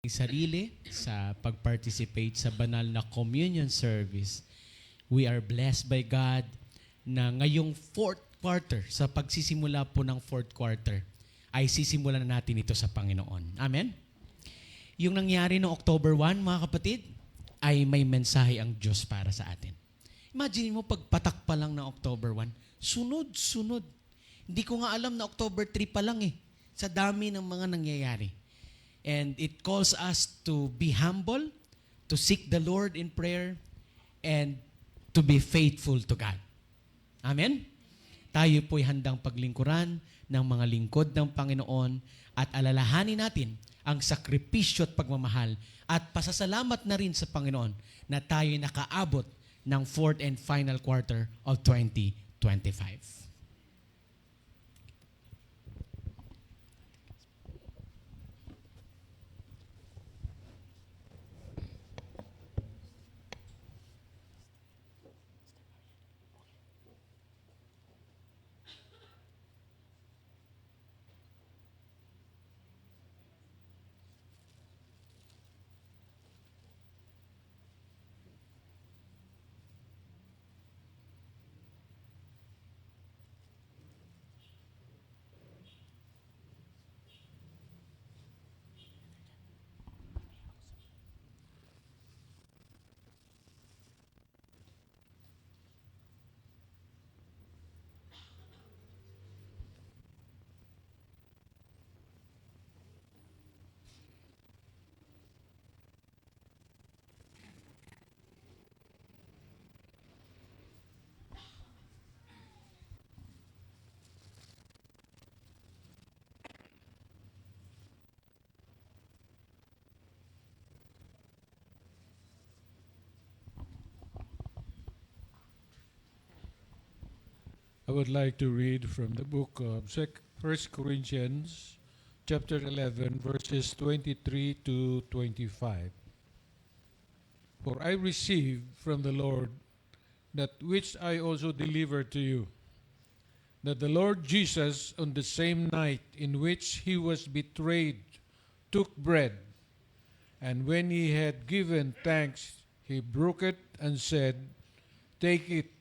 ating sarili sa pag-participate sa banal na communion service. We are blessed by God na ngayong fourth quarter, sa pagsisimula po ng fourth quarter, ay sisimulan na natin ito sa Panginoon. Amen? Yung nangyari noong October 1, mga kapatid, ay may mensahe ang Diyos para sa atin. Imagine mo, pagpatak pa lang ng October 1, sunod-sunod. Hindi ko nga alam na October 3 pa lang sa dami ng mga nangyayari. And it calls us to be humble, to seek the Lord in prayer, and to be faithful to God. Amen? Tayo po'y handang paglingkuran ng mga lingkod ng Panginoon at alalahanin natin ang sakripisyo at pagmamahal at pasasalamat na rin sa Panginoon na tayo nakaabot ng fourth and final quarter of 2025. I would like to read from the book of 1 Corinthians chapter 11 verses 23 to 25. For I received from the Lord that which I also delivered to you, that the Lord Jesus, on the same night in which he was betrayed, took bread, and when he had given thanks, he broke it and said, "Take it.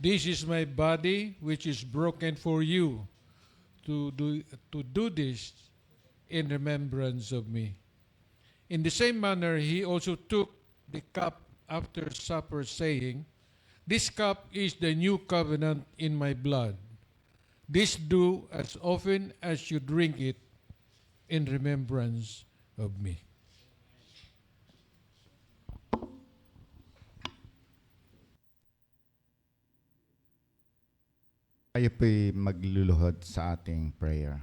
This is my body, which is broken for you. To do this in remembrance of me." In the same manner, he also took the cup after supper, saying, "This cup is the new covenant in my blood. This do as often as you drink it in remembrance of me." Tayo po'y magluluhod sa ating prayer.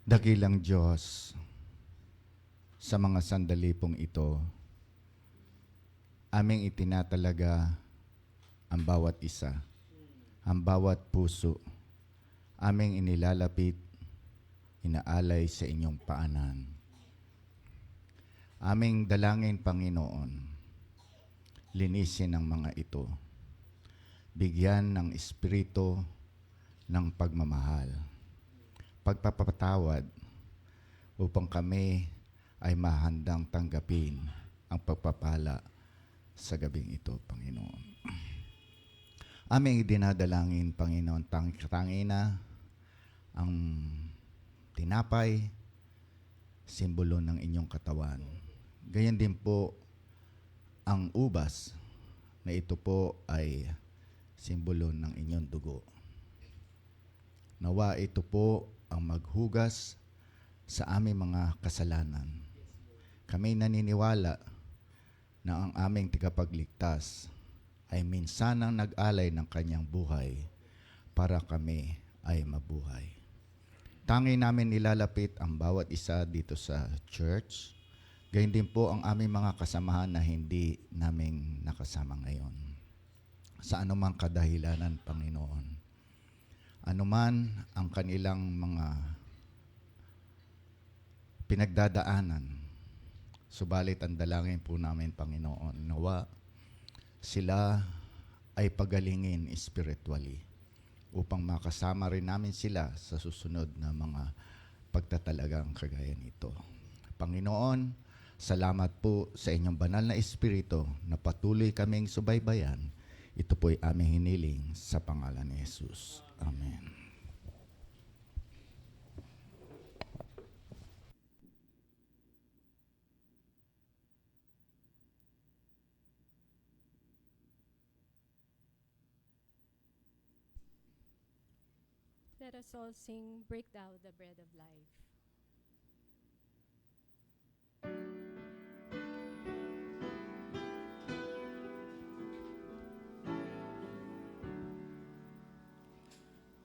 Dakilang Diyos, sa mga sandali pong ito, aming itinatalaga ang bawat isa, ang bawat puso, aming inilalapit, inaalay sa inyong paanan. Aming dalangin, Panginoon, linisin ang mga ito. Bigyan ng espiritu ng pagmamahal, pagpapatawad, upang kami ay mahandang tanggapin ang pagpapala sa gabing ito, Panginoon. Aming dinadalangin, Panginoon, tangi na ang tinapay, simbolo ng inyong katawan. Ganyan din po ang ubas na ito po ay simbolo ng inyong dugo. Nawa ito po ang maghugas sa aming mga kasalanan. Kami naniniwala na ang aming tagapagligtas ay minsanang nag-alay ng kanyang buhay para kami ay mabuhay. Tangi namin nilalapit ang bawat isa dito sa church. Gayun din po ang aming mga kasamahan na hindi naming nakasama ngayon. Sa anumang kadahilanan, Panginoon. Anuman ang kanilang mga pinagdadaanan, subalit ang dalangin po namin, Panginoon, nawa sila ay pagalingin spiritually upang makasama rin namin sila sa susunod na mga pagtatalagang kagaya nito. Panginoon, salamat po sa inyong banal na Espiritu na patuloy kaming subaybayan. Ito po'y aming hiniling sa pangalan ni Jesus. Amen. Let us all sing, Break Thou the Bread of Life.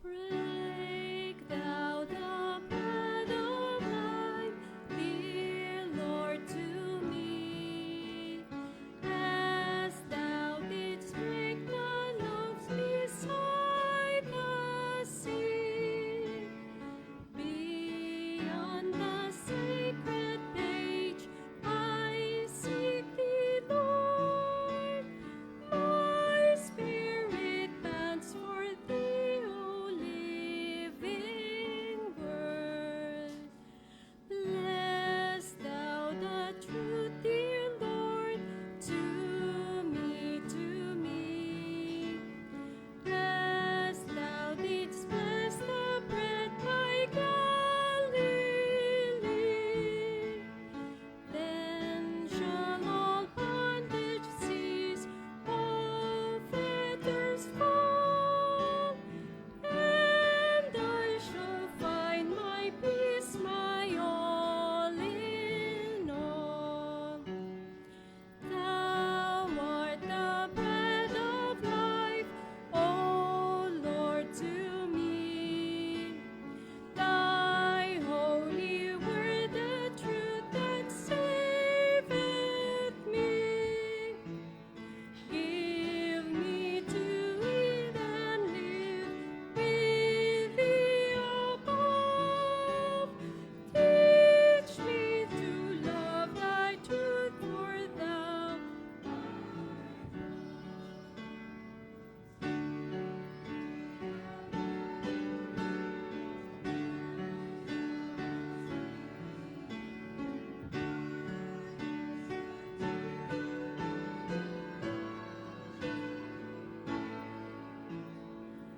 Break thou the bread of life, dear Lord, to me, as thou didst break the loaves beside the sea. Beyond the sacred page, I seek thee, Lord. My spirit pants for thee, O living word. Bless thou the truth, dear Lord, to me, to me. As thou didst bless the bread by Galilee, then shall all bondage cease, all fetters fall, and I shall find my peace, my all in all. Thou art the bread of life, O Lord, to me. Thy holy word, the truth that saveth me. Give me to eat and live with thee above. Teach me to love thy truth, for thou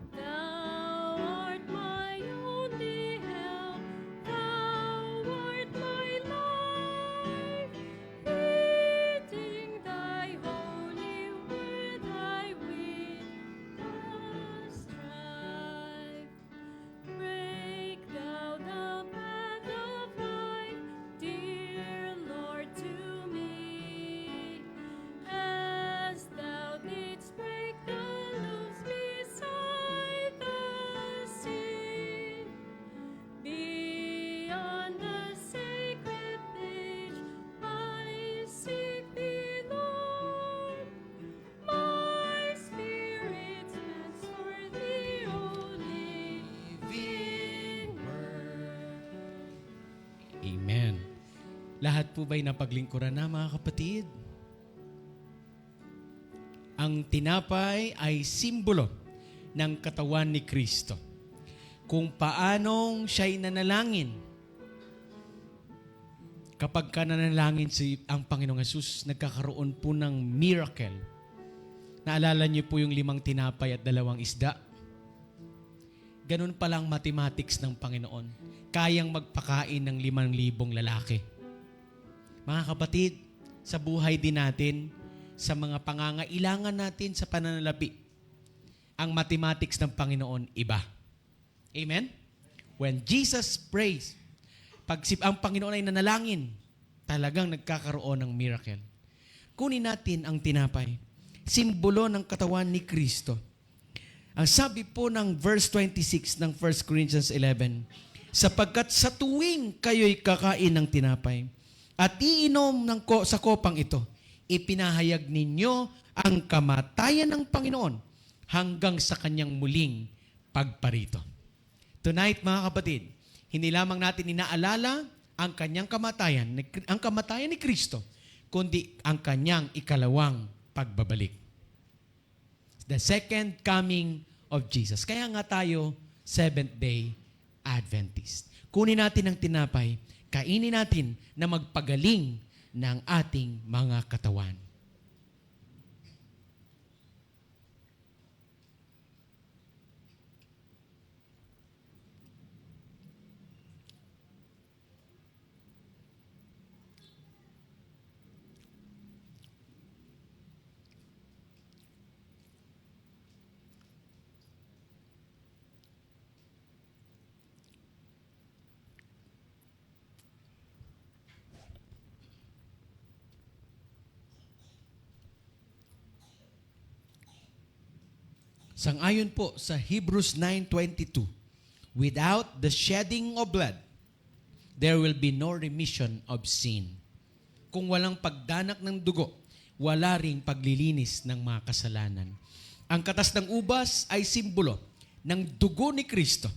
Thou art my only help, thou art my life. Reading thy holy word, I with thou strive. Break thou the bread of life, dear Lord, to me, as thou didst break the loaves beside the sea. Beyond the sacred page, I seek thee, Lord. My spirit pants for thee, O living word. Amen. Lahat po ba'y napaglingkuran na, mga kapatid? Ang tinapay ay simbolo ng katawan ni Kristo. Kung paanong siya'y nanalangin. Kapag ka nanalangin ang Panginoong Hesus, nagkakaroon po ng miracle. Naalala niyo po yung 5 tinapay at 2 isda? Ganun palang mathematics ng Panginoon. Kayang magpakain ng 5,000 lalaki. Mga kapatid, sa buhay din natin, sa mga pangangailangan natin sa pananalapi, ang mathematics ng Panginoon iba. Amen? When Jesus prays, pag ang Panginoon ay nanalangin, talagang nagkakaroon ng miracle. Kunin natin ang tinapay. Simbolo ng katawan ni Kristo. Ang sabi po ng verse 26 ng 1 Corinthians 11, sapagkat sa tuwing kayo'y kakain ng tinapay at iinom sa kopang ito, ipinahayag ninyo ang kamatayan ng Panginoon hanggang sa kanyang muling pagparito. Tonight, mga kapatid, hindi lamang natin inaalala ang kanyang kamatayan ni Kristo, kundi ang kanyang ikalawang pagbabalik. the second coming of Jesus. Kaya nga tayo, Seventh-day Adventist. Kunin natin ang tinapay, kainin natin na magpagaling ng ating mga katawan. Sang-ayon po sa Hebrews 9:22, without the shedding of blood, there will be no remission of sin. Kung walang pagdanak ng dugo, wala ring paglilinis ng mga kasalanan. Ang katas ng ubas ay simbolo ng dugo ni Kristo.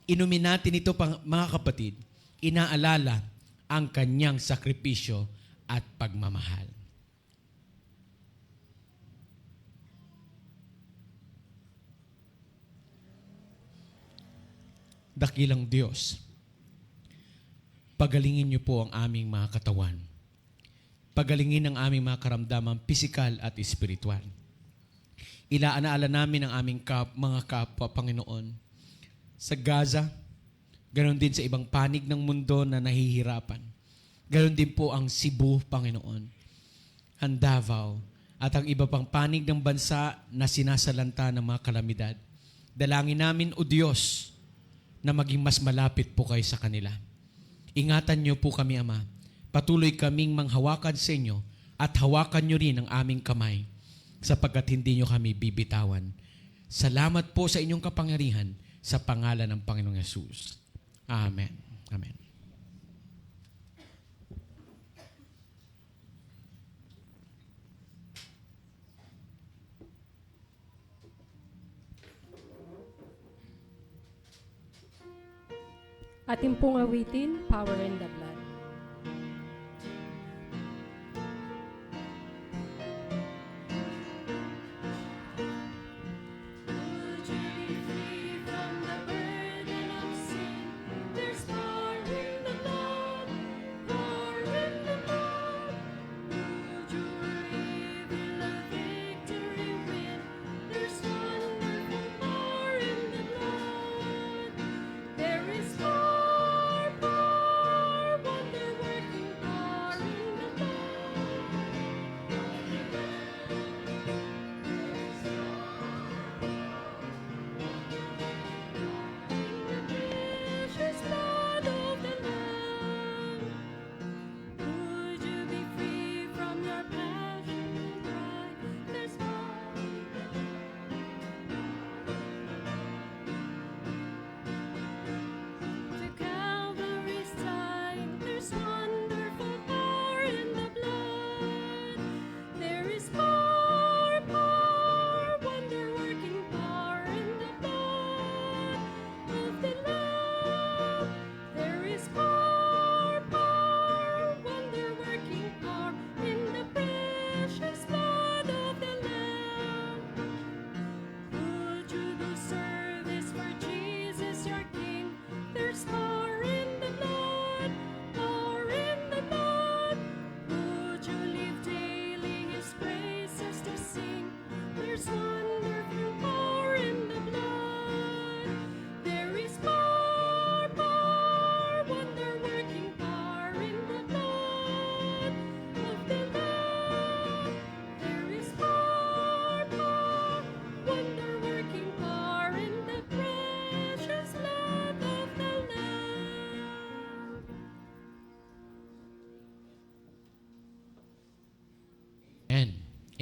Inumin natin ito, mga kapatid, inaalala ang kanyang sakripisyo at pagmamahal. Dakilang Diyos, pagalingin niyo po ang aming mga katawan. Pagalingin ang aming mga karamdaman, pisikal at espiritual. Ilaalaala namin ang aming mga kapwa, Panginoon, sa Gaza, ganon din sa ibang panig ng mundo na nahihirapan. Ganon din po ang Cebu, Panginoon, ang Davao, at ang iba pang panig ng bansa na sinasalanta ng mga kalamidad. Dalangin namin, O Diyos, na maging mas malapit po kayo sa kanila. Ingatan niyo po kami, Ama. Patuloy kaming manghawakan sa inyo at hawakan niyo rin ang aming kamay sapagkat hindi niyo kami bibitawan. Salamat po sa inyong kapangyarihan sa pangalan ng Panginoong Yesus. Amen. Amen. Ating pong awitin, Power in the Blood.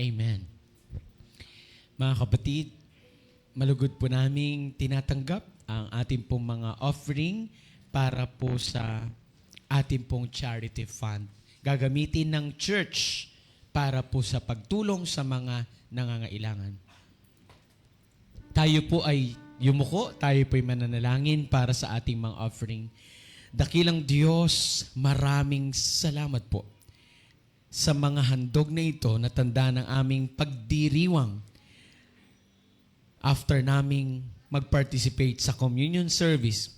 Amen. Mga kapatid, malugod po naming tinatanggap ang ating pong mga offering para po sa ating pong charity fund. Gagamitin ng church para po sa pagtulong sa mga nangangailangan. Tayo po ay yumuko, tayo po ay mananalangin para sa ating mga offering. Dakilang Diyos, maraming salamat po sa mga handog na ito na tanda ng aming pagdiriwang after naming mag-participate sa communion service,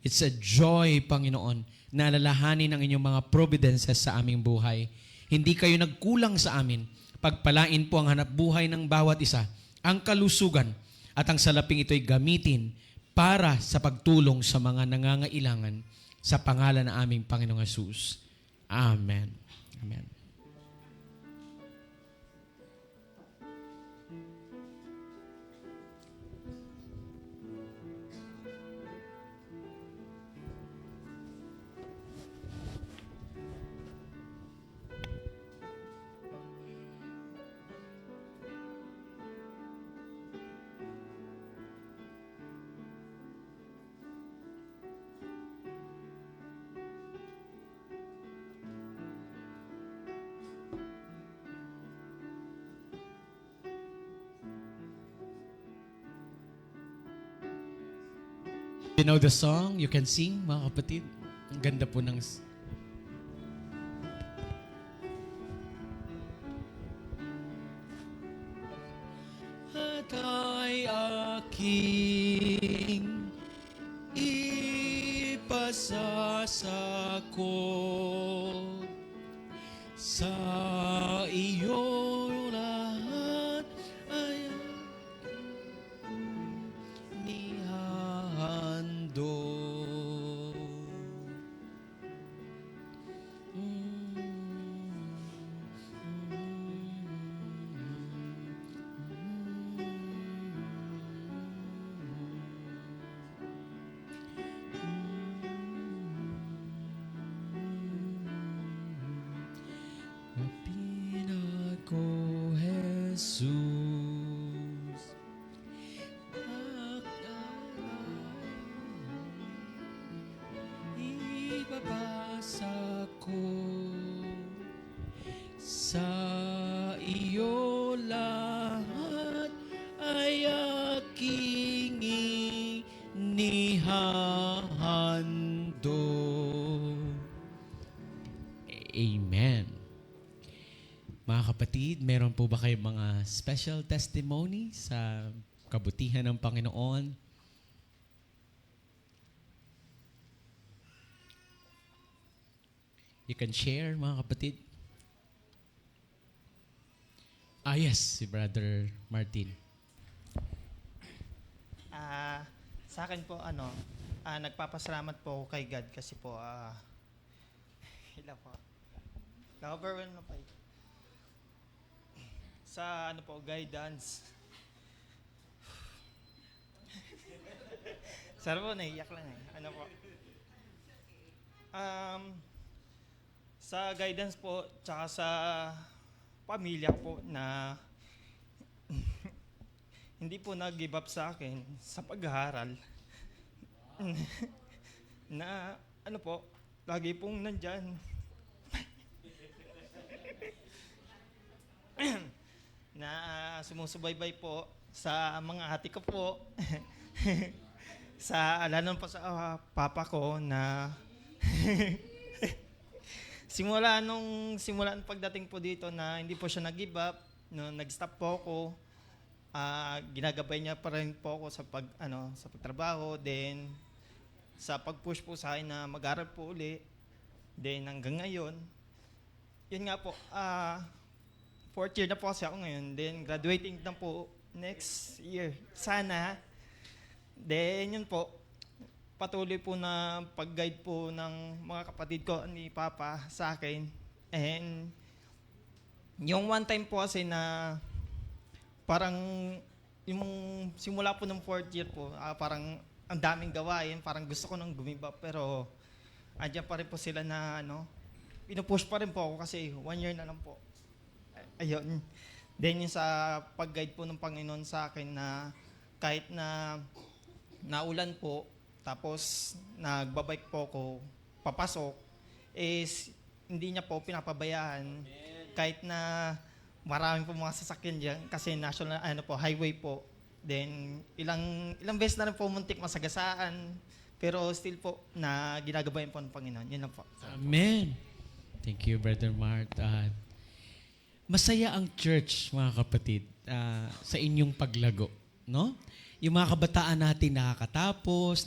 it's a joy, Panginoon, na alalahanin ang inyong mga providences sa aming buhay. Hindi kayo nagkulang sa amin. Pagpalain po ang hanap buhay ng bawat isa, ang kalusugan, at ang salaping ito'y gamitin para sa pagtulong sa mga nangangailangan sa pangalan ng aming Panginoong Hesus. Amen. Amen. You know the song? You can sing, mga kapatid. Ang ganda po ng... At ay aking ipasasakot sa iyo lahat ay nihahando. Kapinag ko, Jesus, ibabasa ko sa iyo lahat ay aking inihahando. Amen. Mga kapatid, meron po ba kayong mga special testimony sa kabutihan ng Panginoon? You can share, mga kapatid. Yes, si Brother Martin. Sa akin po, nagpapasalamat po ako kay God kasi po, na-overwhelm na po. Sa guidance. Sarap po, naiyak lang eh. Sa guidance po, tsaka sa pamilya po na hindi po nag-give up sa akin sa pag-aaral. Na lagi pong nandyan. Na sumusubaybay po sa mga ate ko po. Lalo po sa papa ko na simula nung pagdating po dito na hindi po siya nag-give up, no, nag-stop po ako. Ginagabay niya pa rin po ako sa pagtrabaho, then sa pag-push po sa akin na mag-aral po uli. Then hanggang ngayon, yun nga po, fourth year na po kasi ako ngayon. Then graduating na po next year. Sana. Then yun po, patuloy po na pag-guide po ng mga kapatid ko ni Papa sa akin. And yung one time po kasi na parang yung simula po ng fourth year po, parang ang daming gawain, parang gusto ko nang gumiba, pero andyan pa rin po sila na pinupush pa rin po ako kasi 1 year na lang po. Ayun. Then yung sa pag-guide po ng Panginoon sa akin na kahit na naulan po, tapos nagbabike po ako, papasok, is hindi niya po pinapabayaan. Kahit na marami po mga sasakyan dyan, kasi national, highway po. Then, ilang beses na rin po muntik masagasaan, pero still po, na ginagabayan po ng Panginoon. Yun lang po. Amen. Thank you, Brother Mart. Masaya ang church, mga kapatid, sa inyong paglago. no? Yung mga kabataan natin nakakatapos,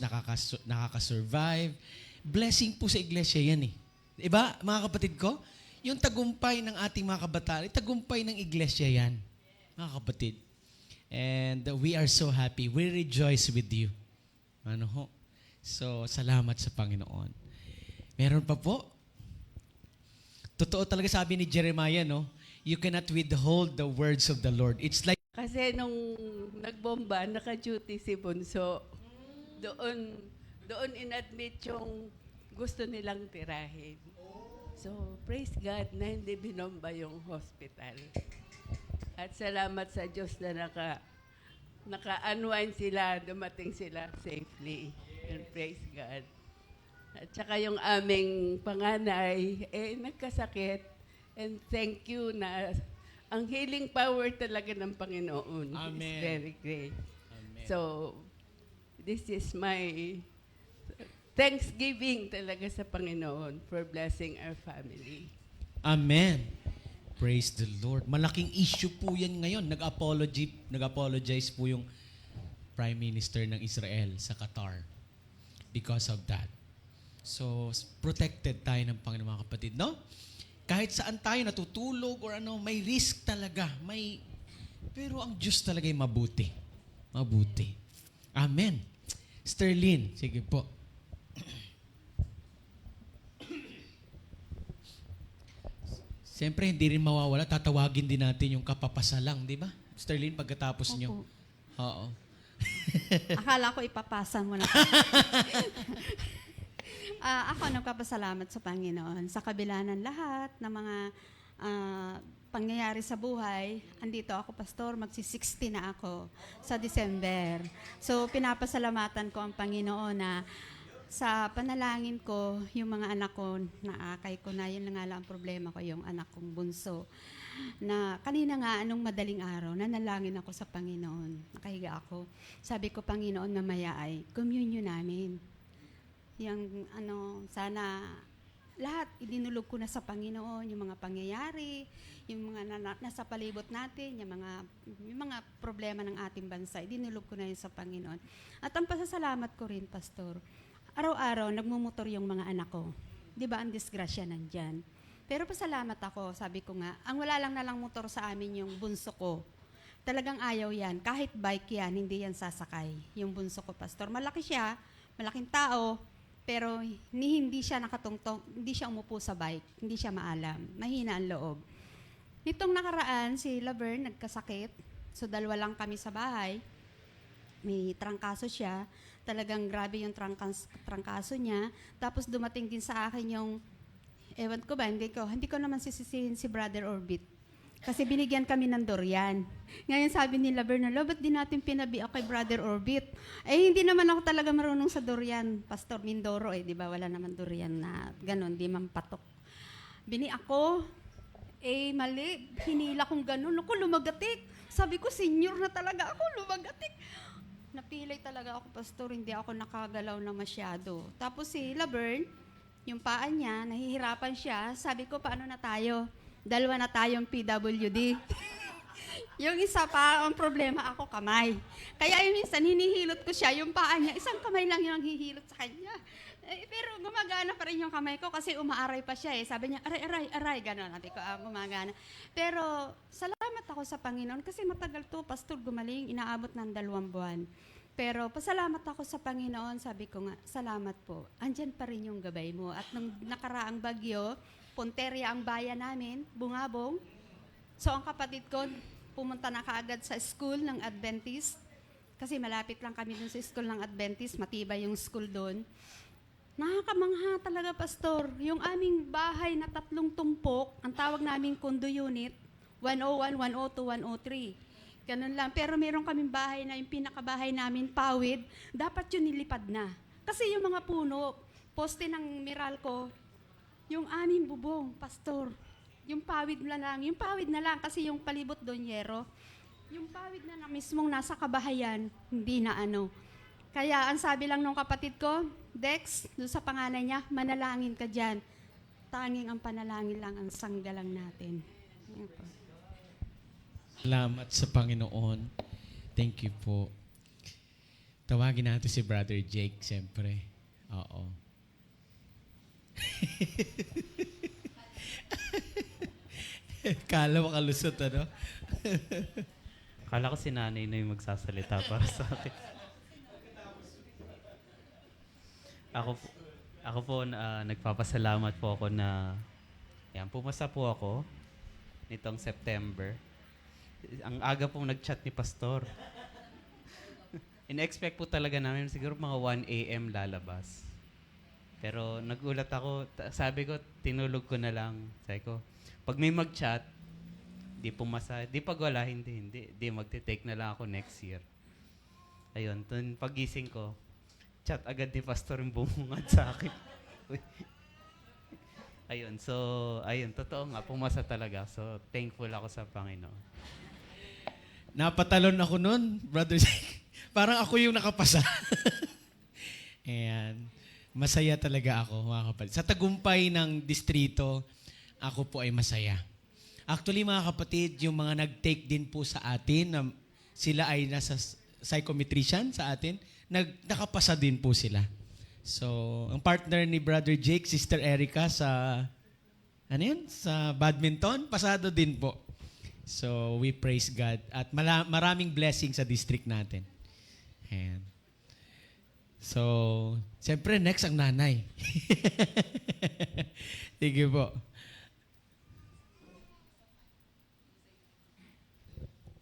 nakakasurvive. Blessing po sa iglesia yan eh. Diba, mga kapatid ko? Yung tagumpay ng ating mga kabataan, tagumpay ng iglesia yan, mga kapatid. And we are so happy. We rejoice with you. Ano ho? So, salamat sa Panginoon. Meron pa po. Totoo talaga sabi ni Jeremiah, no? You cannot withhold the words of the Lord. It's like Kasi nung nagbomba, naka-duty si Bunso. Doon inadmit yung gusto nilang tirahin. So, praise God na hindi binomba yung hospital. At salamat sa Diyos na naka-unwind sila, dumating sila safely. And praise God. At saka yung aming panganay, nagkasakit. And thank you na ang healing power talaga ng Panginoon Amen. is very great. Amen. So, this is my thanksgiving talaga sa Panginoon for blessing our family. Amen. Praise the Lord. Malaking issue po yan ngayon. Nag-apologize po yung Prime Minister ng Israel sa Qatar because of that. So, protected tayo ng Panginoon, mga kapatid, no? Kahit saan tayo natutulog or ano, may risk talaga. Pero ang Diyos talaga ay mabuti. Mabuti. Amen. Sterlin, sige po. Siyempre, hindi rin mawawala. Tatawagin din natin yung kapapasalang, di ba? Sterlin, pagkatapos nyo. Oo. Akala ko ipapasa mo na. Ako nagpapasalamat sa Panginoon. Sa kabila ng lahat ng mga pangyayari sa buhay, andito ako, Pastor, magsi-60 na ako sa December. So, pinapasalamatan ko ang Panginoon na sa panalangin ko, yung mga anak ko, naakay ko na, yun nga lang ang problema ko, yung anak kong bunso. Na kanina nga, anong madaling araw, nanalangin ako sa Panginoon. Nakahiga ako. Sabi ko, Panginoon, mamaya ay communion namin. Yung sana lahat idinulog ko na sa Panginoon, yung mga pangyayari, yung mga nasa palibot natin, yung mga problema ng ating bansa, idinulog ko na yun sa Panginoon. At ang pasasalamat ko rin, Pastor, araw-araw nagmumotor yung mga anak ko. 'Di ba ang disgrasya nandyan? Pero pasalamat ako, sabi ko nga, ang wala lang nalang motor sa amin yung bunso ko. Talagang ayaw yan. Kahit bike yan, hindi yan sasakay. Yung bunso ko, Pastor. Malaki siya, malaking tao, pero hindi siya nakatungtong, hindi siya umupo sa bike, hindi siya maalam. Mahina ang loob. Nitong nakaraan, si Laverne nagkasakit. So, 2 lang kami sa bahay. May trangkaso siya. Talagang grabe yung trangkaso niya. Tapos dumating din sa akin yung, ewan ko ba, hindi ko naman sisisihin si Brother Orbit. Kasi binigyan kami ng durian. Ngayon sabi ni Laverne, ba't di natin pinabiak kay Brother Orbit? Hindi naman ako talaga marunong sa durian. Pastor Mindoro, di ba? Wala naman durian na gano'n, di man patok. Bini ako, mali, hinila kong gano'n. Ako, lumagatik. Sabi ko, senior na talaga ako, lumagatik. Napilay talaga ako, Pastor, hindi ako nakagalaw na masyado. Tapos si Laverne, yung paa niya, nahihirapan siya. Sabi ko, paano na tayo? 2 na tayong PWD. Yung isa pa, ang problema ako, kamay. Kaya yung minsan, hinihilot ko siya, yung paa niya, isang kamay lang yung hihilot sa kanya. Pero gumagana pa rin yung kamay ko kasi umaaray pa siya eh. Sabi niya, aray, gano'n. Sabi ko, gumagana. Pero salamat ako sa Panginoon kasi matagal to, Pastor, gumaling, inaabot ng 2 buwan. Pero pasalamat ako sa Panginoon, sabi ko nga, salamat po. Andyan pa rin yung gabay mo. At nung nakaraang bagyo, Ponteria ang bayan namin, Bungabong. So ang kapatid ko, pumunta na kaagad sa school ng Adventist. Kasi malapit lang kami dun sa school ng Adventist, matibay yung school doon. Nakakamangha talaga, Pastor. Yung aming bahay na 3 tumpok, ang tawag naming condo unit, 101, 102, 103. Ganun lang. Pero meron kaming bahay na yung pinakabahay namin, pawid, dapat yun nilipad na. Kasi yung mga puno, poste ng Meralco, yung aming bubong, Pastor, yung pawid na lang kasi yung palibot doon, yero. Yung pawid na mismong nasa kabahayan, hindi na ano. Kaya ang sabi lang nung kapatid ko, Dex, doon sa panganay niya, manalangin ka dyan. Tanging ang panalangin lang ang sanggalang natin. Yan po. Salamat sa Panginoon. Thank you po. Tawagin natin si Brother Jake, siyempre. Oo. Kala mo kalusot, ano? Akala ko si nanay na yung magsasalita para sa akin. Ako po, nagpapasalamat po ako na pumasa po ako nitong September. Ang aga pong nag-chat ni Pastor. In-expect po talaga namin siguro mga 1 a.m. lalabas. Pero nagulat ako, sabi ko, tinulog ko na lang. Sabi ko, pag may mag-chat, di pumasa. Di pag wala, hindi. Di magte-take na lang ako next year. Ayun, pagising ko, chat agad ni Pastor yung bumungad sa akin. Ayun, totoo nga, pumasa talaga. So, thankful ako sa Panginoon. Napatalon ako nun, Brother Jake. Parang ako yung nakapasa. Ayan. Masaya talaga ako, mga kapatid. Sa tagumpay ng distrito, ako po ay masaya. Actually, mga kapatid, yung mga nag-take din po sa atin, na sila ay nasa psychometrician sa atin, nakapasa din po sila. So, ang partner ni Brother Jake, Sister Erica sa badminton, pasado din po. So, we praise God. At maraming blessings sa district natin. Ayan. So, siyempre, next ang nanay. Sige po.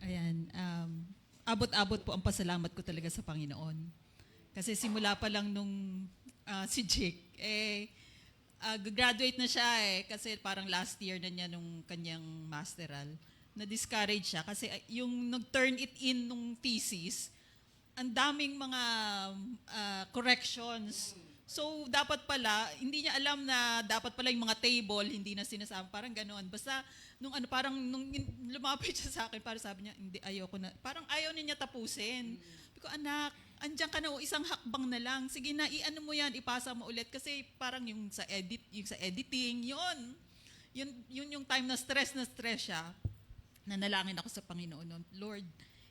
Ayan. Abot-abot po ang pasalamat ko talaga sa Panginoon. Kasi simula pa lang nung si Jake, graduate na siya kasi parang last year na niya nung kanyang masteral. Na-discourage siya kasi yung nag-turn it in nung thesis, ang daming mga corrections. So, dapat pala, hindi niya alam na dapat pala yung mga table, hindi na sinasama. Parang ganoon. Basta, nung lumapit siya sa akin, parang sabi niya, hindi, ayoko na. Parang ayaw niya tapusin. Sabi ko, anak, andyan ka na, isang hakbang na lang. Sige na, i-ano mo yan, ipasa mo ulit. Kasi parang yung sa editing, yun yung time na stress siya. Nanalangin ako sa Panginoon noon, Lord,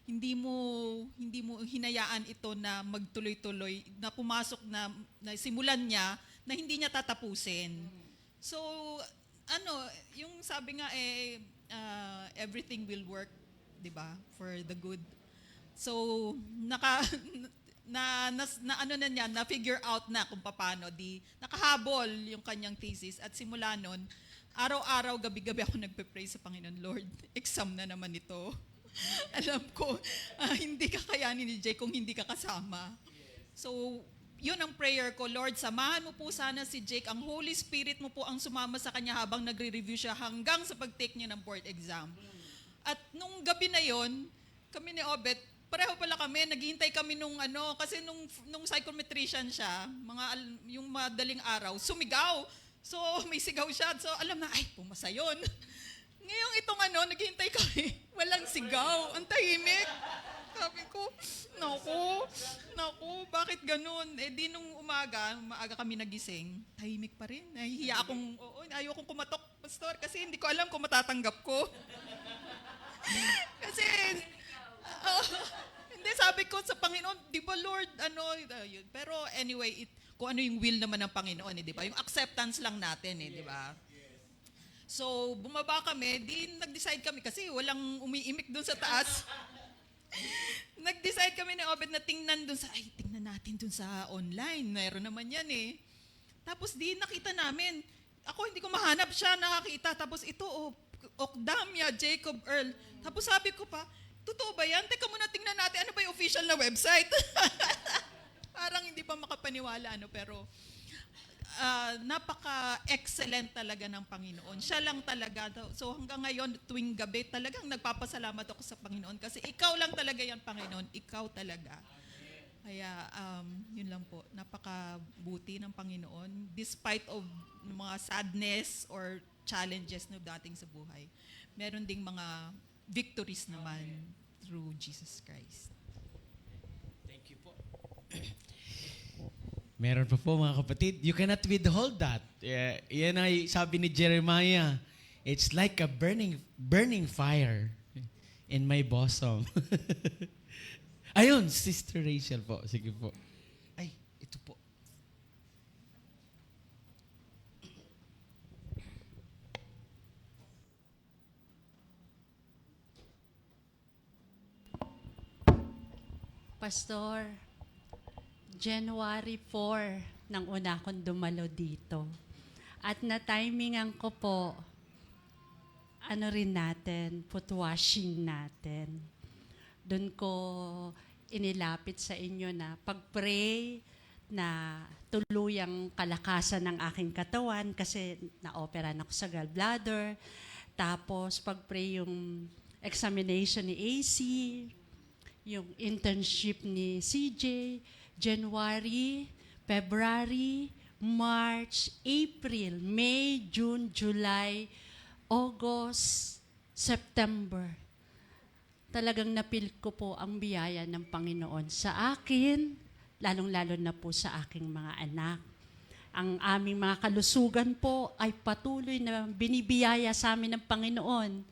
hindi mo hinayaan ito na magtuloy-tuloy, na pumasok na simulan niya, na hindi niya tatapusin. So, yung sabi nga everything will work, 'di ba? For the good. So, na figure out na kung paano, nakahabol yung kanyang thesis at simula noon, araw-araw, gabi-gabi ako nagpe-pray sa Panginoon, Lord, exam na naman ito. Alam ko, hindi kakayanin ni Jay kung hindi ka kasama. So, yun ang prayer ko, Lord, samahan mo po sana si Jake. Ang Holy Spirit mo po ang sumama sa kanya habang nagre-review siya hanggang sa pag-take niya ng board exam. At nung gabi na yon, kami ni Obet, pareho pala kami, naghihintay kami kasi nung psychometrician siya, yung madaling araw, sumigaw. So, may sigaw siya. So, alam na, pumasa yun. Ngayong itong naghihintay kami, walang sigaw. Ang tahimik. Sabi ko, naku, bakit ganun? Di nung maaga kami nagising, tahimik pa rin. Nahihiya akong, ayokong kumatok, Pastor, kasi hindi ko alam kung matatanggap ko. Kasi, hindi, sabi ko sa Panginoon, di ba Lord, yun. Pero anyway, kung ano yung will naman ng Panginoon, di ba? Yung acceptance lang natin, di ba? So, bumaba kami, nag-decide kami kasi walang umiimik doon sa taas. Nag-decide kami ni Obed na tingnan natin doon sa online. Mayroon naman yan Tapos nakita namin. Ako hindi ko mahanap siya, nakakita. Tapos ito, Okdamia, Jacob Earl. Tapos sabi ko pa, totoo ba yan? Teka muna, tingnan natin, ano ba yung official na website? Parang hindi pa makapaniwala, pero napaka-excellent talaga ng Panginoon. Siya lang talaga. So hanggang ngayon, tuwing gabi, talagang nagpapasalamat ako sa Panginoon kasi ikaw lang talaga yan, Panginoon. Ikaw talaga. Kaya, yun lang po. Napakabuti ng Panginoon. Despite of mga sadness or challenges na dating sa buhay, meron ding mga victories naman through Jesus Christ. Thank you po. Meron pa po mga kapatid, you cannot withhold that. Yan ay sabi ni Jeremiah, it's like a burning fire in my bosom. Ayun, Sister Rachel po. Sige po. Ay, ito po. Pastor, January 4 nang una akong dumalo dito. At na-timingan ko po, ano rin natin, foot washing natin. Doon ko inilapit sa inyo na pag-pray na tuluyang kalakasan ng aking katawan kasi na-operan ako sa gallbladder. Tapos pag-pray yung examination ni AC, yung internship ni CJ, January, February, March, April, May, June, July, August, September. Talagang napil ko po ang biyaya ng Panginoon sa akin, lalong-lalo na po sa aking mga anak. Ang aming mga kalusugan po ay patuloy na binibiyaya sa amin ng Panginoon,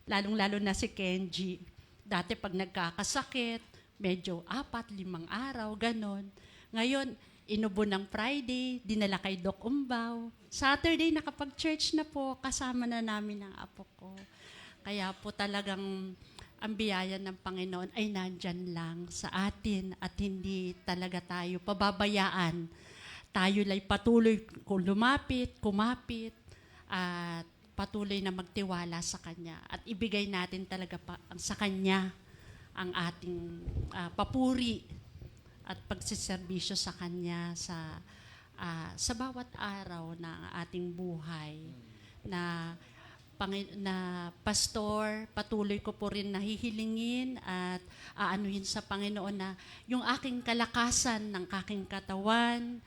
lalong-lalo na si Kenji. Dati pag nagkakasakit, medyo 4-5 araw, ganon. Ngayon, inubo ng Friday, dinala kay Doc Umbaw. Saturday, nakapag-church na po, kasama na namin ang apo ko. Kaya po talagang ang biyaya ng Panginoon ay nandyan lang sa atin at hindi talaga tayo pababayaan. Tayo lay patuloy kumapit, at patuloy na magtiwala sa Kanya. At ibigay natin talaga sa Kanya ang ating papuri at pagsiservisyo sa Kanya sa bawat araw ng ating buhay. Na pastor, patuloy ko po rin nahihilingin at aanuhin sa Panginoon na yung aking kalakasan ng aking katawan,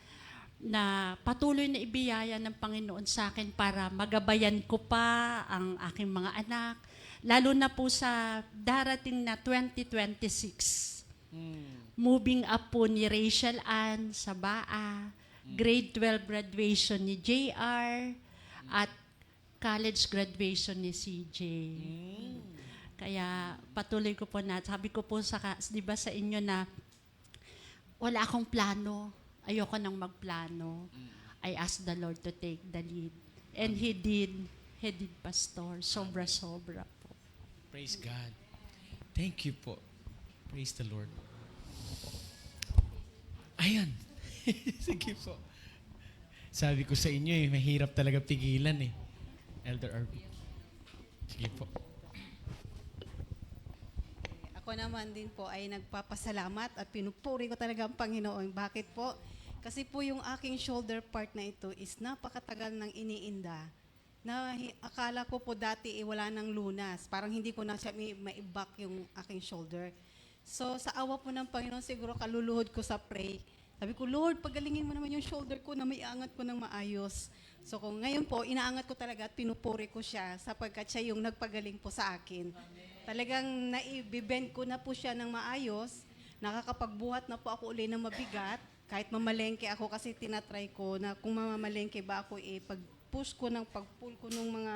na patuloy na ibiyaya ng Panginoon sa akin para magabayan ko pa ang aking mga anak, lalo na po sa darating na 2026. Moving up po ni Rachel Ann sa BAA, grade 12 graduation ni JR, at college graduation ni CJ. Kaya patuloy ko po na, sabi ko po di ba sa inyo na wala akong plano, ayoko nang magplano. I asked the Lord to take the lead. And He did, Pastor. Sobra-sobra po. Praise God. Thank you po. Praise the Lord. Ayan. Sige po. Sabi ko sa inyo mahirap talaga pigilan Elder Arby. Sige po. Ako naman din po ay nagpapasalamat at pinupuri ko talaga ang Panginoon. Bakit po? Kasi po yung aking shoulder part na ito is napakatagal nang iniinda. Na akala ko po dati wala nang lunas. Parang hindi ko na siya maibak yung aking shoulder. So sa awa po ng Panginoon, siguro kaluluhod ko sa pray. Sabi ko, Lord, pagalingin mo naman yung shoulder ko na may angat ko ng maayos. So kung ngayon po, inaangat ko talaga at pinupuri ko siya sapagkat siya yung nagpagaling po sa akin. Talagang naibibend ko na po siya ng maayos. Nakakapagbuhat na po ako uli ng mabigat. Kahit mamalengke ako kasi tinatry ko na kung mamamalengke ba ako pag-push ko pag-pull ko ng mga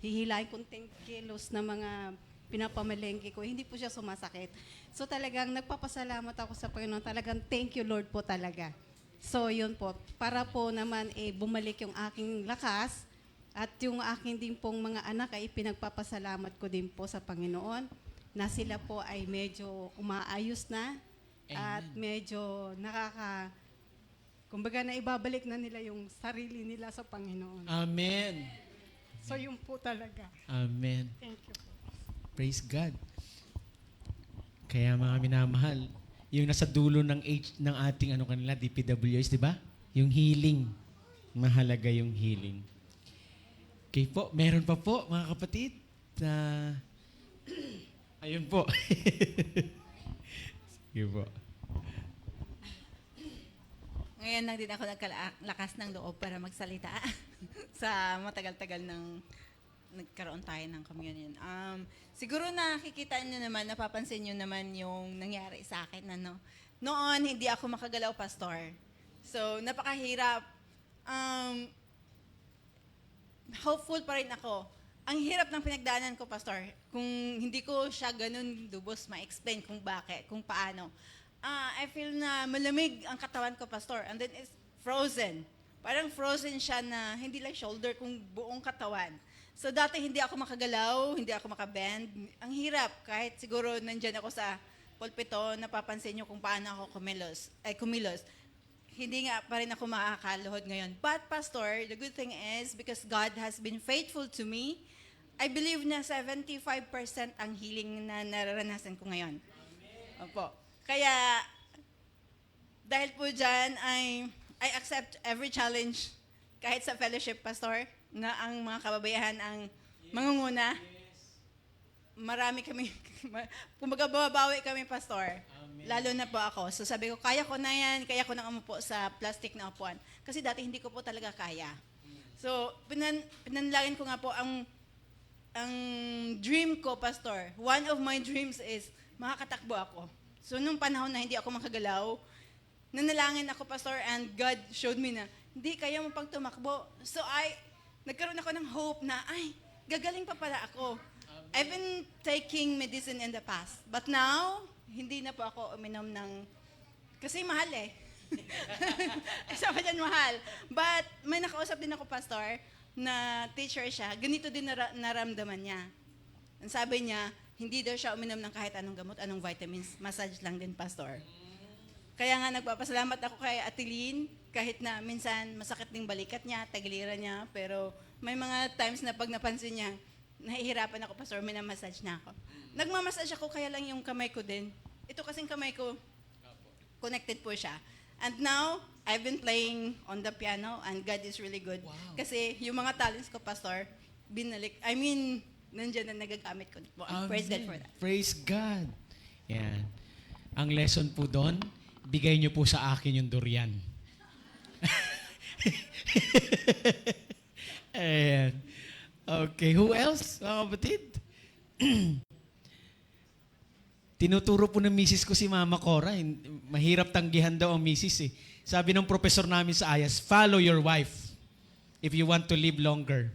hihilahin kong 10 kilos na mga pinapamalengke ko, hindi po siya sumasakit. So talagang nagpapasalamat ako sa Panginoon. Talagang thank you Lord po talaga. So yun po, para po naman bumalik yung aking lakas at yung aking din pong mga anak ay pinagpapasalamat ko din po sa Panginoon na sila po ay medyo umaayos na. Amen. At medyo kumbaga na ibabalik na nila yung sarili nila sa Panginoon. Amen. So yun po talaga. Amen. Thank you. Praise God. Kaya mga minamahal, yung nasa dulo ng ating kanila, DPWS, di ba? Yung healing. Mahalaga yung healing. Okay po, meron pa po, mga kapatid. Ayun po. Sige po. Ngayon lang din ako nagkalakas ng loob para magsalita sa matagal-tagal ng nagkaroon tayo ng communion. Siguro nakikita nyo naman, napapansin nyo naman yung nangyari sa akin. Noon, hindi ako makagalaw, Pastor. So, napakahirap. Hopeful pa rin ako. ang hirap ng pinagdaanan ko, Pastor. Kung hindi ko siya ganun lubos ma-explain kung bakit, kung paano. I feel na malamig ang katawan ko, Pastor. And then it's frozen. Parang frozen siya na hindi lang shoulder, kung buong katawan. So dati hindi ako makagalaw, hindi ako makabend. Ang hirap, kahit siguro nandyan ako sa pulpito, napapansin nyo kung paano ako kumilos. Hindi nga pa rin ako makakaluhod ngayon. But Pastor, the good thing is, because God has been faithful to me, I believe na 75% ang healing na nararanasan ko ngayon. Opo. Kaya, dahil po dyan, I accept every challenge, kahit sa fellowship, Pastor, na ang mga kababayan ang mangunguna. Marami kami, kumbaga babawi kami, Pastor. Lalo na po ako. So sabi ko, kaya ko na yan, kaya ko nang umupo sa plastic na upuan. Kasi dati hindi ko po talaga kaya. So, pinanalangin ko nga po ang dream ko, Pastor. One of my dreams is makakatakbo ako. So, nung panahon na hindi ako makagalaw, nanalangin ako, Pastor, and God showed me na, hindi, kaya mo pang tumakbo. So, nagkaroon ako ng hope na, gagaling pa pala ako. I've been taking medicine in the past. But now, hindi na po ako uminom ng, kasi mahal eh. Sabi dyan, mahal. But may nakausap din ako, Pastor, na teacher siya. Ganito din naramdaman niya. Ang sabi niya, hindi daw siya uminom ng kahit anong gamot, anong vitamins. Massage lang din, Pastor. Kaya nga nagpapasalamat ako kay Ateline, kahit na minsan masakit ding balikat niya, tagiliran niya, pero may mga times na pag napansin niya, nahihirapan ako, Pastor, minamassage na ako. Nagmamassage ako, kaya lang yung kamay ko din. Ito kasing kamay ko, connected po siya. And now, I've been playing on the piano, and God is really good. Wow. Kasi yung mga talents ko, Pastor, nandiyan na nagagamit ko po. Praise God for that. Praise God. Yan. Ang lesson po doon, bigay niyo po sa akin yung durian. Ayan. Okay, who else, mga kapatid? Tinuturo po ng misis ko si Mama Cora. Mahirap tanggihan daw ang misis eh. Sabi ng professor namin sa IAS, follow your wife if you want to live longer.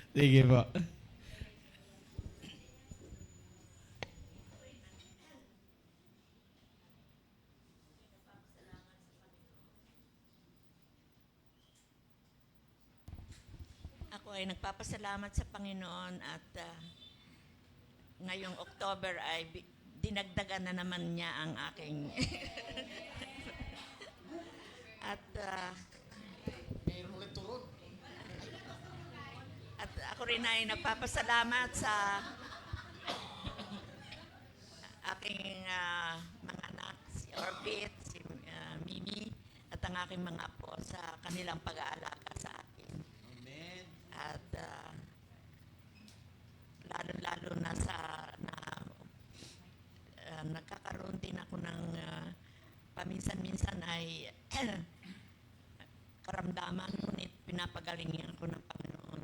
Sige po. Ako ay nagpapasalamat sa Panginoon at ngayong October ay dinagdagan na naman niya ang aking at ako rin ay nagpapasalamat sa aking mga anak, si Orbit, si Mimi, at ang aking mga apo sa kanilang pag-aalaga sa akin. Amen. At lalo-lalo na nagkakaroon din ako ng paminsan-minsan ay karamdaman, ngunit pinapagalingan ko ng Panginoon.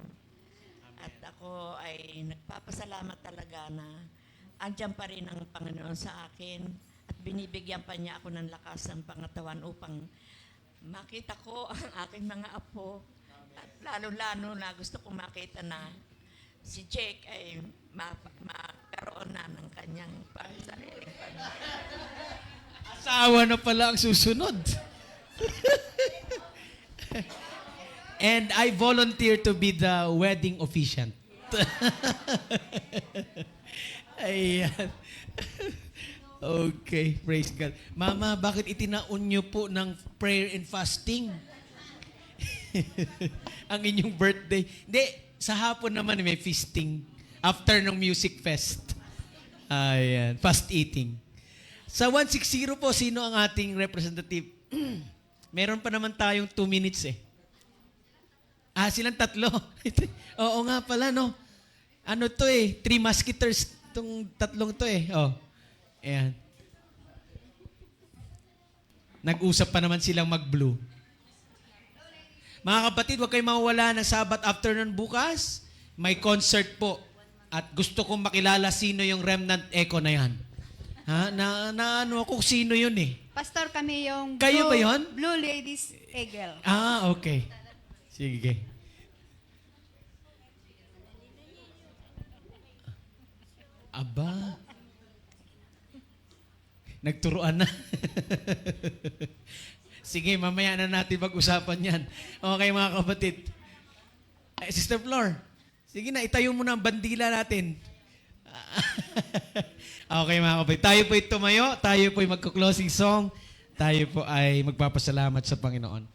At ako ay nagpapasalamat talaga na andyan pa rin ang Panginoon sa akin at binibigyan pa niya ako ng lakas ng pangatawan upang makita ko ang aking mga apo. At lalo-lalo na gusto kong makita na si Jake ay magkaroon na ng kanyang sariling pamilya. Asawa na pala ang susunod. And I volunteer to be the wedding officiant. Ayan. Okay, praise God. Mama, bakit itinaon niyo po ng prayer and fasting? Ang inyong birthday. Hindi, sa hapon naman may feasting. After ng music fest. Ayan, fast eating. Sa 160 po, sino ang ating representative? Meron pa naman tayong 2 minutes eh. Silang tatlo. Oo nga pala, no? Ano to eh? 3 Musketeers itong tatlong to eh. Oh. Ayan. Nag-usap pa naman silang mag-blue. Mga kapatid, huwag kayong mawawala ng Sabbath afternoon bukas. May concert po. At gusto kong makilala sino yung Remnant Echo na yan. Ha? Ano ako sino yun eh. Pastor, kami yung Kayo ba yun? Blue Ladies Eagle. Okay. Sige. Aba. Nagturuan na. Sige, mamaya na natin pag-usapan yan. Okay, mga kapatid. Sister Flor, sige na, itayo mo na ang bandila natin. Okay, mga kapatid. Tayo po ay tumayo. Tayo po ay magko-closing song. Tayo po ay magpapasalamat sa Panginoon.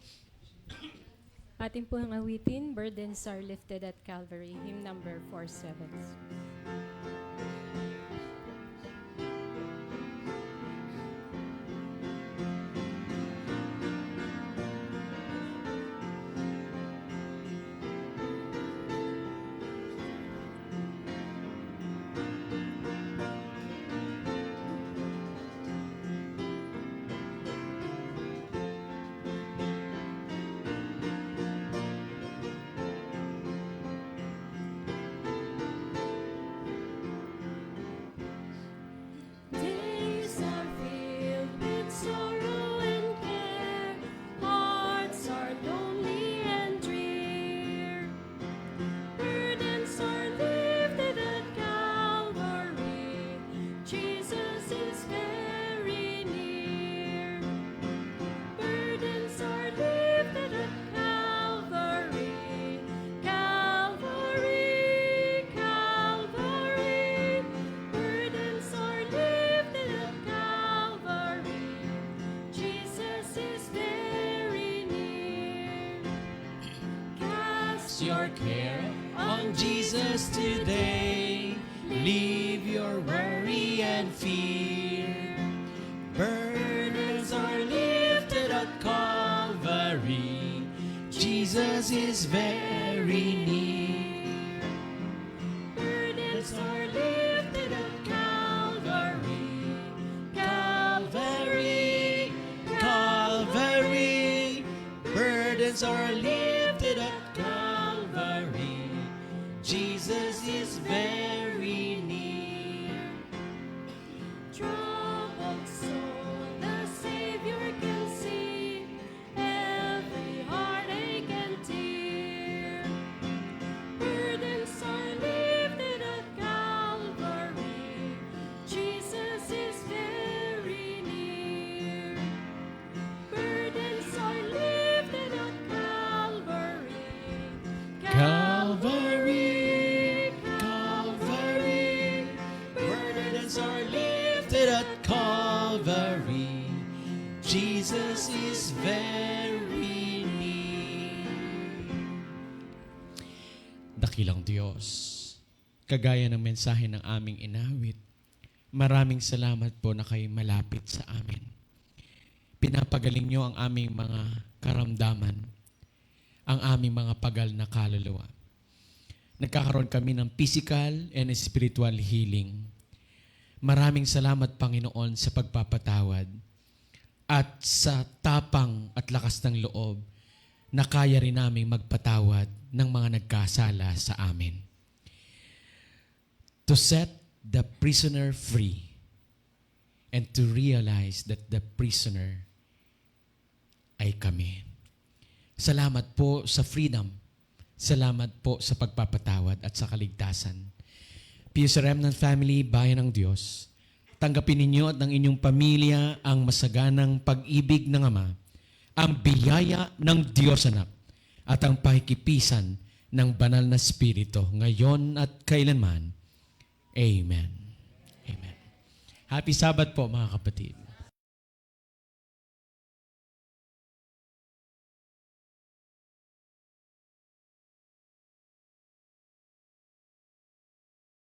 Atin po ang awitin, Burdens Are Lifted at Calvary, hymn number 47. Days are filled with sorrow and care, hearts are lonely and drear. Burdens are lifted at Calvary, Jesus is very near. Burdens are lifted at Calvary, Calvary, Calvary. Burdens are lifted at Calvary, Jesus is very near. Cast Your care on Jesus today. Leave your worry and fear. Burdens are lifted at Calvary. Jesus is very near. Burdens are lifted at Calvary, Calvary, Calvary. Burdens are lifted at Calvary. Jesus is very near. troubled soul, the Savior can see every heartache and tear. Burdens are lifted at Calvary, Jesus is very near. Burdens are lifted at Calvary, Calvary, Calvary. Burdens are lifted at Calvary. Jesus is very near. Dakilang Diyos, kagaya ng mensahe ng aming inawit, maraming salamat po na kayo malapit sa amin. Pinapagaling niyo ang aming mga karamdaman, ang aming mga pagal na kaluluwa. Nagkakaroon kami ng physical and spiritual healing. Maraming salamat, Panginoon, sa pagpapatawad at sa tapang at lakas ng loob na kaya rin naming magpatawad ng mga nagkasala sa amin. To set the prisoner free and to realize that the prisoner ay kami. Salamat po sa freedom. Salamat po sa pagpapatawad at sa kaligtasan. Pius Remnant Family, Bayan ng Diyos, tanggapin ninyo at ng inyong pamilya ang masaganang pag-ibig ng Ama, ang biyaya ng Diyos Anak, at ang pakikipisan ng Banal na Espiritu, ngayon at kailanman. Amen. Amen. Happy Sabbath po, mga kapatid.